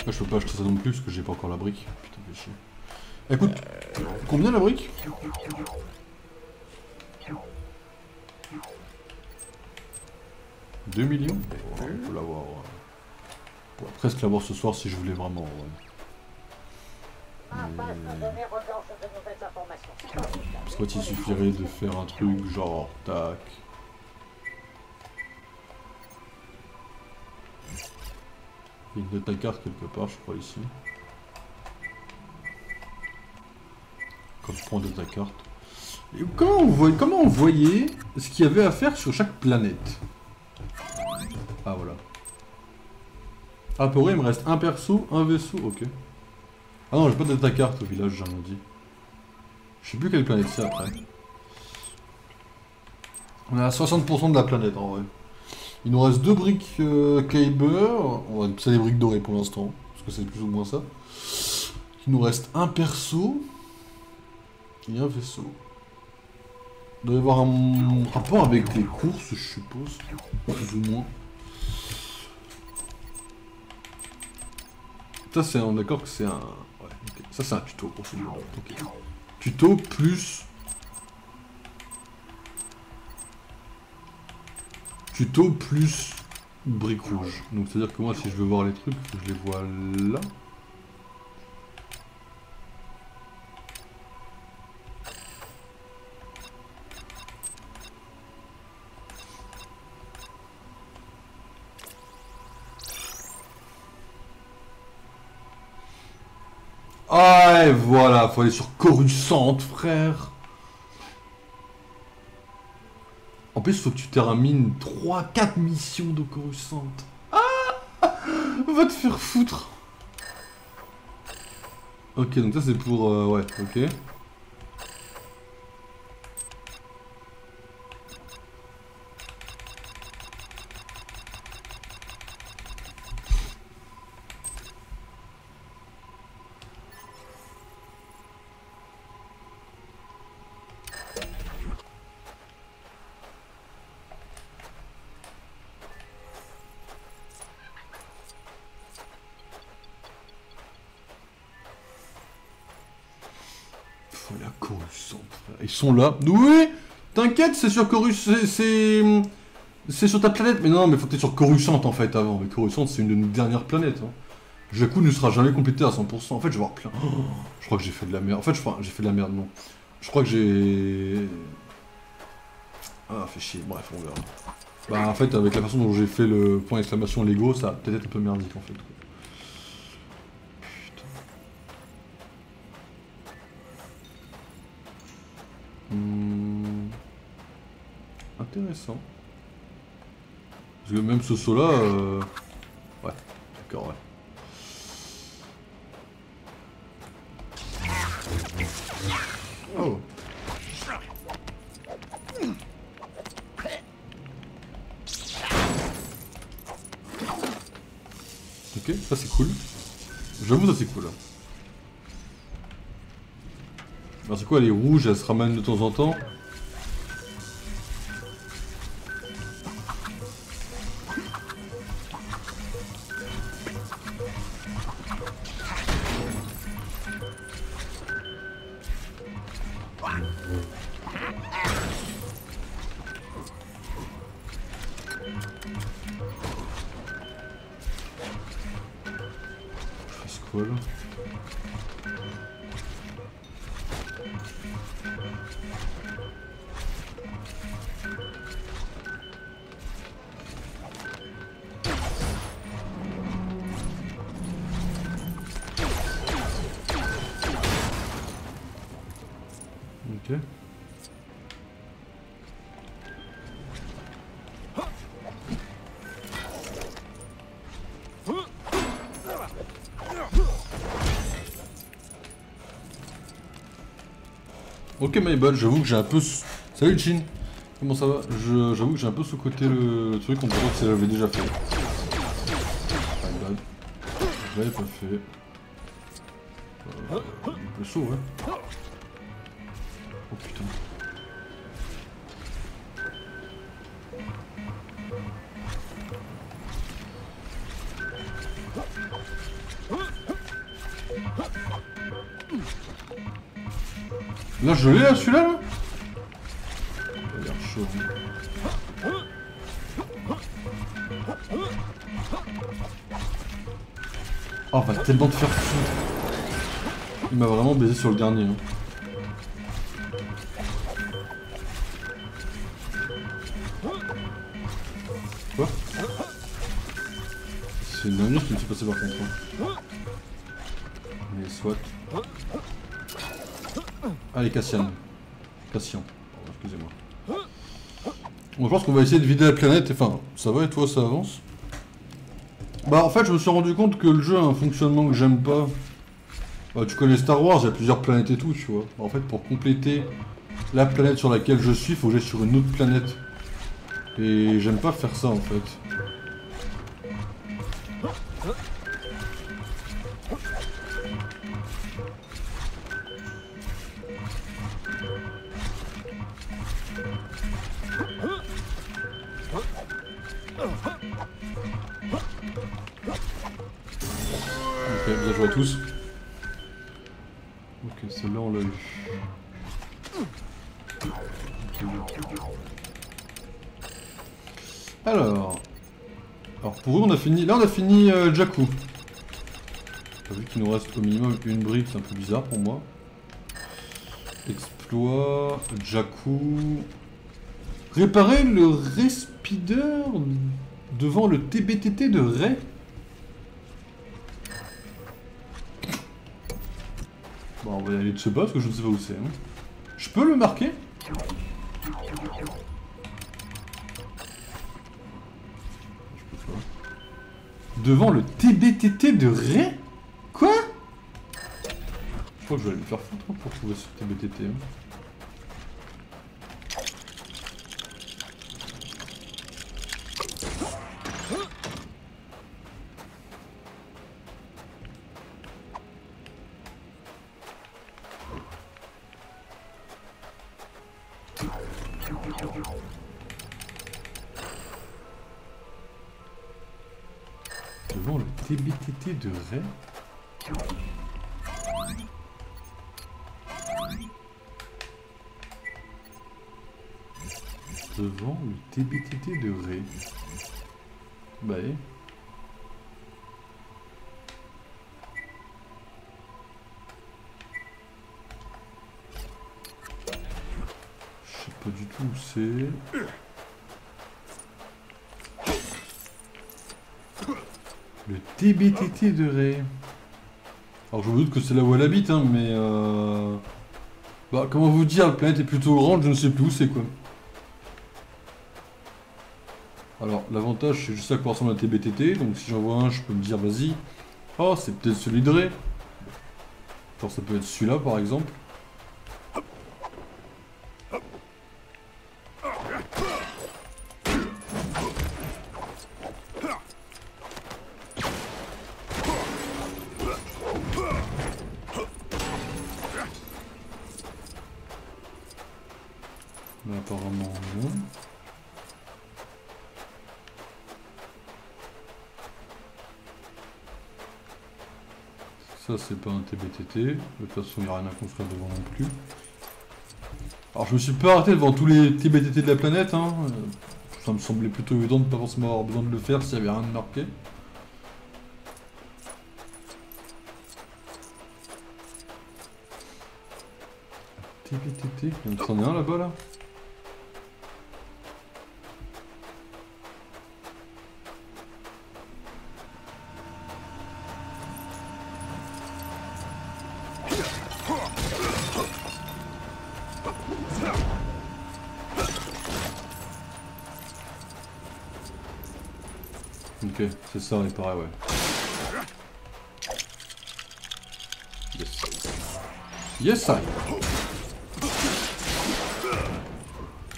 Là, je peux pas acheter ça non plus parce que j'ai pas encore la brique. Putain, fais chier. Écoute, combien la brique? 2 millions? On peut l'avoir. On pourrait presque l'avoir ce soir si je voulais vraiment. Ouais. Parce qu'en fait, il suffirait de faire un truc genre tac. Il y a une note à carte quelque part, je crois, ici. Quand je prends ta carte. Et comment on voyait ce qu'il y avait à faire sur chaque planète? Ah voilà. Ah pour vrai, il me reste un perso, un vaisseau, ok. Ah non, j'ai pas de data carte au village, j'ai rien dit. Je sais plus quelle planète c'est après. On est à 60% de la planète en vrai. Il nous reste 2 briques Kyber. On va passer les briques dorées pour l'instant, parce que c'est plus ou moins ça. Il nous reste un perso et un vaisseau. Il doit y avoir un rapport avec les courses, je suppose, plus ou moins. Ça c'est un d'accord que c'est un... Ouais, okay. Ça c'est un tuto pour celui-là. Okay. Tuto plus... Tuto plus brique rouge. Donc c'est à dire que moi si je veux voir les trucs, je les vois là. Ah et voilà, faut aller sur Coruscant, frère. En plus, faut que tu termines 3-4 missions de Coruscant. Ah, va te faire foutre. Ok, donc ça c'est pour... ouais, ok. Voilà, Coruscant. Ils sont là. Oui, t'inquiète, c'est sur Coruscant. C'est sur ta planète. Mais non, mais faut que t'aies sur Coruscant en fait avant. Mais Coruscant, c'est une de nos dernières planètes. Hein. Jakku ne sera jamais complété à 100%. En fait, je vais avoir plein. Oh, je crois que j'ai fait de la merde. En fait, j'ai fait de la merde, non. Je crois que j'ai... Ah, fait chier. Bref, on verra. Bah, en fait, avec la façon dont j'ai fait le point d'exclamation Lego, ça va peut-être être un peu merdique en fait. Intéressant. Parce que même ce saut là... Ouais, d'accord, ouais. Oh. Ok, ça c'est cool. J'avoue ça c'est cool. Alors c'est quoi, elle est rouge, elle se ramène de temps en temps. Ok. Ok my bad, j'avoue que j'ai un peu... Salut Chin. Comment ça va? J'avoue que j'ai un peu sous-côté le truc, on dirait que ça l'avait déjà fait. My bad. Je l'avais pas fait. Un peu chaud, ouais. Oh putain. Là je l'ai là celui-là là. Il a l'air chaud. Oh va tellement te faire foutre. Il m'a vraiment baisé sur le dernier. Hein. Quoi? C'est une dinguerie qui me fait passer par contre. Hein. Mais soit. Allez Cassian. Cassian. Oh, excusez-moi. Bon, je pense qu'on va essayer de vider la planète. Enfin, ça va et toi ça avance? Bah en fait je me suis rendu compte que le jeu a un fonctionnement que j'aime pas. Bah, tu connais Star Wars, il y a plusieurs planètes et tout, tu vois. En fait pour compléter la planète sur laquelle je suis, il faut que j'aille sur une autre planète. Et j'aime pas faire ça en fait. Ok, bien joué à tous. Ok, celle-là on l'a eu. Alors pour eux on a fini. Là on a fini Jakku. T'as vu qu'il nous reste au minimum une brique, c'est un peu bizarre pour moi. Exploit, Jakku. Réparer le respider devant le TBTT de Ray. Bon, on va y aller de ce bas parce que je ne sais pas où c'est. Hein. Je peux le marquer? Je peux pas. Devant le TBTT de Ray? Quoi? Je crois que je vais aller me faire foutre pour trouver ce TBTT. Hein. Devant le TBTT de Ray. Devant le TBTT de Ray. Bah ouais. Je sais pas du tout où c'est. Le TBTT de Ray. Alors je me doute que c'est là où elle habite, hein, mais bah comment vous dire, la planète est plutôt grande, je ne sais plus où c'est quoi. Alors l'avantage c'est juste à quoi ressemble un TBTT, donc si j'en vois un je peux me dire vas-y. Oh c'est peut-être celui de Ray. Genre ça peut être celui-là par exemple. Mais apparemment non. Ça c'est pas un TBTT, de toute façon il n'y a rien à construire devant non plus. Alors je me suis pas arrêté devant tous les TBTT de la planète, hein. Ça me semblait plutôt évident de pas forcément avoir besoin de le faire s'il y avait rien de marqué. TBTT, il y en a un là-bas là. Ok, c'est ça, il paraît, ouais. Yes. Yes, I.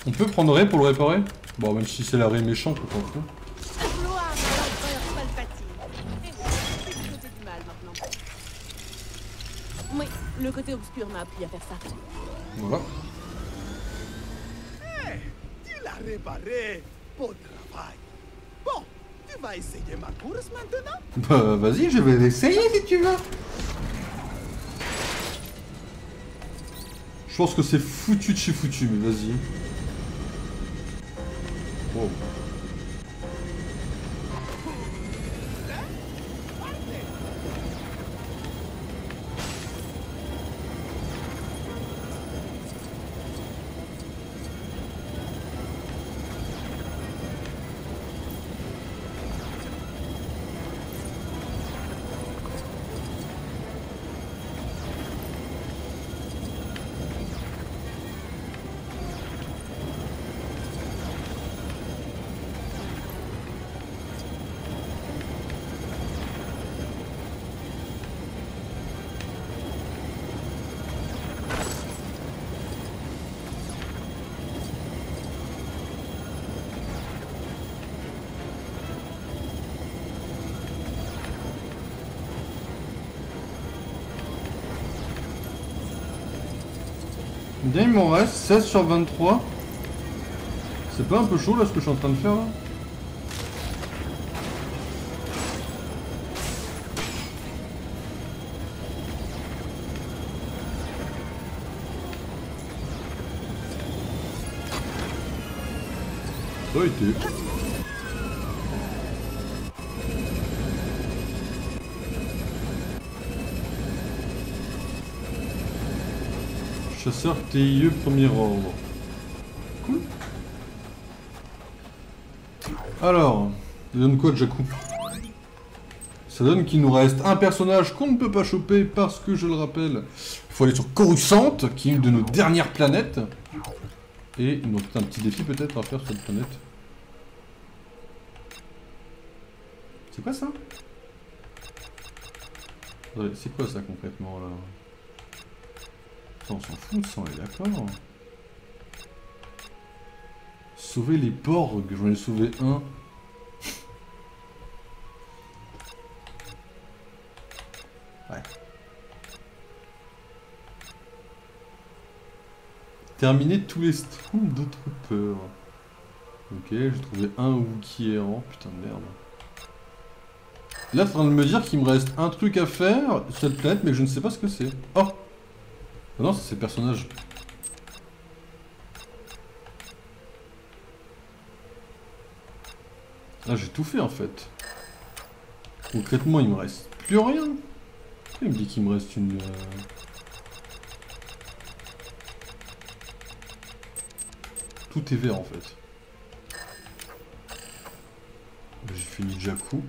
On peut prendre Rey pour le réparer? Bon, même si c'est la Rey méchante, on s'en fout. Gloire à l'empereur Palpatine. Et oui, c'est du côté du mal maintenant. Oui, le côté obscur m'a appris à faire ça. Voilà. Hey, tu l'as réparé. Bon travail. Bon, tu vas essayer ma course maintenant? Bah vas-y, je vais l'essayer si tu veux. Je pense que c'est foutu de chez foutu, mais vas-y. Wow. Bien, il m'en reste 16 sur 23. C'est pas un peu chaud là ce que je suis en train de faire là? Ça a été. Chasseur TIE premier ordre. Cool. Alors, ça donne quoi, Jakku? Ça donne qu'il nous reste un personnage qu'on ne peut pas choper parce que, je le rappelle, il faut aller sur Coruscant, qui est une de nos dernières planètes. Et il nous reste un petit défi peut-être à faire sur cette planète. C'est quoi ça? C'est quoi ça concrètement là? On s'en fout de ça, on est d'accord. Sauver les porgs, j'en ai sauvé un. Ouais. Terminer tous les Stormtroopers. Ok, j'ai trouvé un Wookiee errant, putain de merde. Là, tu es en train de me dire qu'il me reste un truc à faire sur cette planète, mais que je ne sais pas ce que c'est. Oh! Ah non, c'est ces personnages. Ah, j'ai tout fait en fait. Concrètement, il me reste plus rien. Il me dit qu'il me reste une... Tout est vert en fait. J'ai fini Jakku.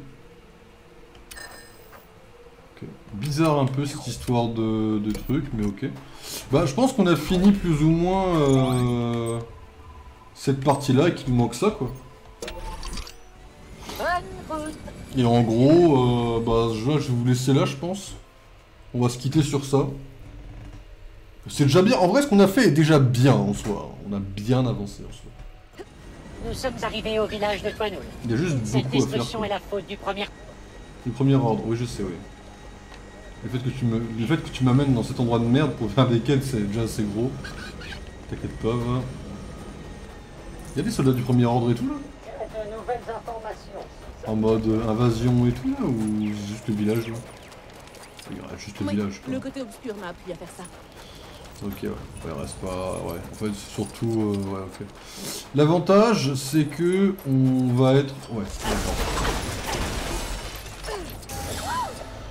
Okay. Bizarre un peu cette histoire de truc, mais ok. Bah, je pense qu'on a fini plus ou moins cette partie-là et qu'il nous manque ça, quoi. Et en gros, bah, je vais vous laisser là, je pense. On va se quitter sur ça. C'est déjà bien. En vrai, ce qu'on a fait est déjà bien en soi. On a bien avancé en soi. Nous sommes arrivés au village de Toinoul. Il y a juste Cette beaucoup à faire. destruction est la faute du premier... Le premier ordre, oui, je sais, oui. Le fait que tu m'amènes dans cet endroit de merde pour faire des quêtes, c'est déjà assez gros. T'inquiète pas, va. Il y a des soldats du premier ordre et tout, là? De nouvelles informations. En mode invasion et tout, là, ou juste le village, là? Il reste juste le village, quoi. Le côté obscur m'a appris à faire ça. Ok, ouais. Il reste pas... Ouais, en fait, surtout... ouais, ok. L'avantage, c'est que on va être... Ouais, d'accord.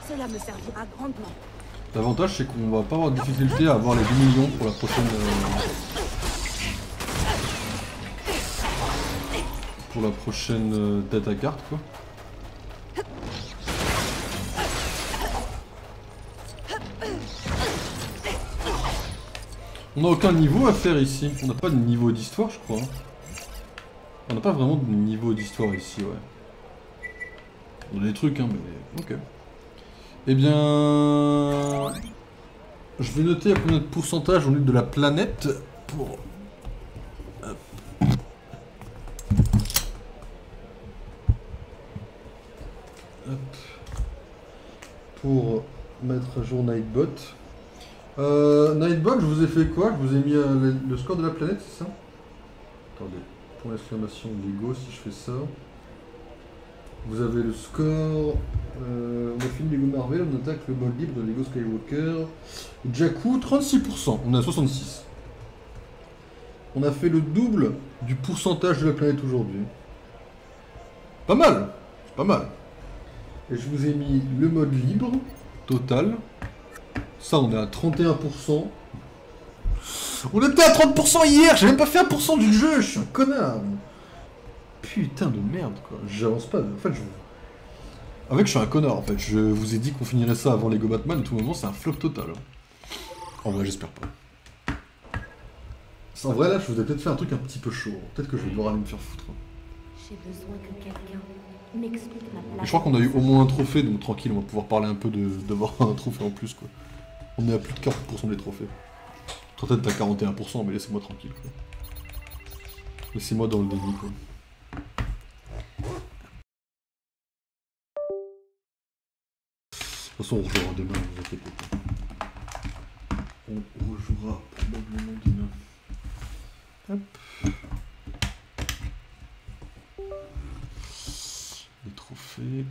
Cela me servira grandement. L'avantage, c'est qu'on va pas avoir de difficulté à avoir les 10 millions pour la prochaine... pour la prochaine data carte, quoi. On n'a aucun niveau à faire ici. On n'a pas de niveau d'histoire, je crois. On n'a pas vraiment de niveau d'histoire ici, ouais. On a des trucs, hein, mais... Ok. Eh bien... Je vais noter à combien de pourcentage on est de la planète pour... Hop. Hop. Pour mettre à jour Nightbot. Nightbot, je vous ai fait quoi? Je vous ai mis le score de la planète, c'est ça? Attendez, pour l'exclamation Lego, si je fais ça. Vous avez le score. On a fini Lego Marvel, on attaque le mode libre de Lego Skywalker. Jakku, 36%, on est à 66. On a fait le double du pourcentage de la planète aujourd'hui. Pas mal, c'est pas mal. Et je vous ai mis le mode libre, total. Ça, on est à 31%. On était à 30% hier, j'ai même pas fait 1% du jeu, je suis un connard. Putain de merde, quoi. J'avance pas. En fait, je suis un connard, en fait. Je vous ai dit qu'on finirait ça avant Lego Batman, à tout moment, c'est un flop total. En vrai, j'espère pas. En vrai, là, je vous ai peut-être fait un truc un petit peu chaud. Peut-être que je vais devoir aller me faire foutre. J'ai besoin que quelqu'un m'explique ma place. Et je crois qu'on a eu au moins un trophée, donc tranquille, on va pouvoir parler un peu d'avoir un trophée en plus, quoi. On est à plus de 40% des trophées. Toi, t'es à 41%, mais laissez-moi tranquille, quoi. Laissez-moi dans le déni, quoi. De toute façon, on rejouera demain, ne vous inquiétez pas. On rejouera probablement demain. Hop. Les trophées.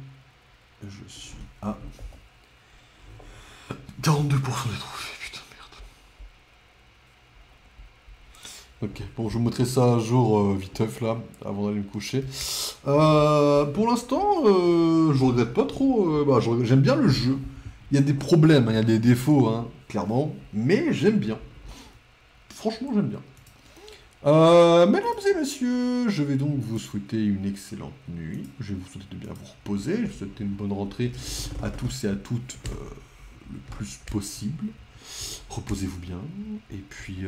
Je suis à 42% des trophées, putain merde. Ok, bon, je vous mettrai ça à jour viteuf là, avant d'aller me coucher. Pour l'instant, je regrette pas trop. J'aime bien le jeu. Il y a des problèmes, il y a des défauts, hein, clairement, mais j'aime bien. Franchement, j'aime bien. Mesdames et messieurs, je vais donc vous souhaiter une excellente nuit. Je vais vous souhaiter de bien vous reposer. Je vais vous souhaiter une bonne rentrée à tous et à toutes le plus possible. Reposez-vous bien. Et puis,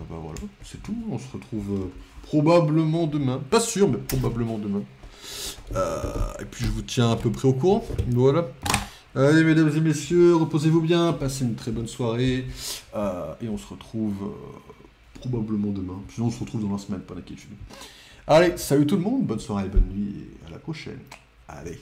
voilà, c'est tout. On se retrouve probablement demain. Pas sûr, mais probablement demain. Et puis, je vous tiens à peu près au courant. Voilà. Allez, mesdames et messieurs, reposez-vous bien. Passez une très bonne soirée. Et on se retrouve... probablement demain. Sinon, on se retrouve dans la semaine, pas d'inquiétude. Allez, salut tout le monde, bonne soirée et bonne nuit, et à la prochaine. Allez.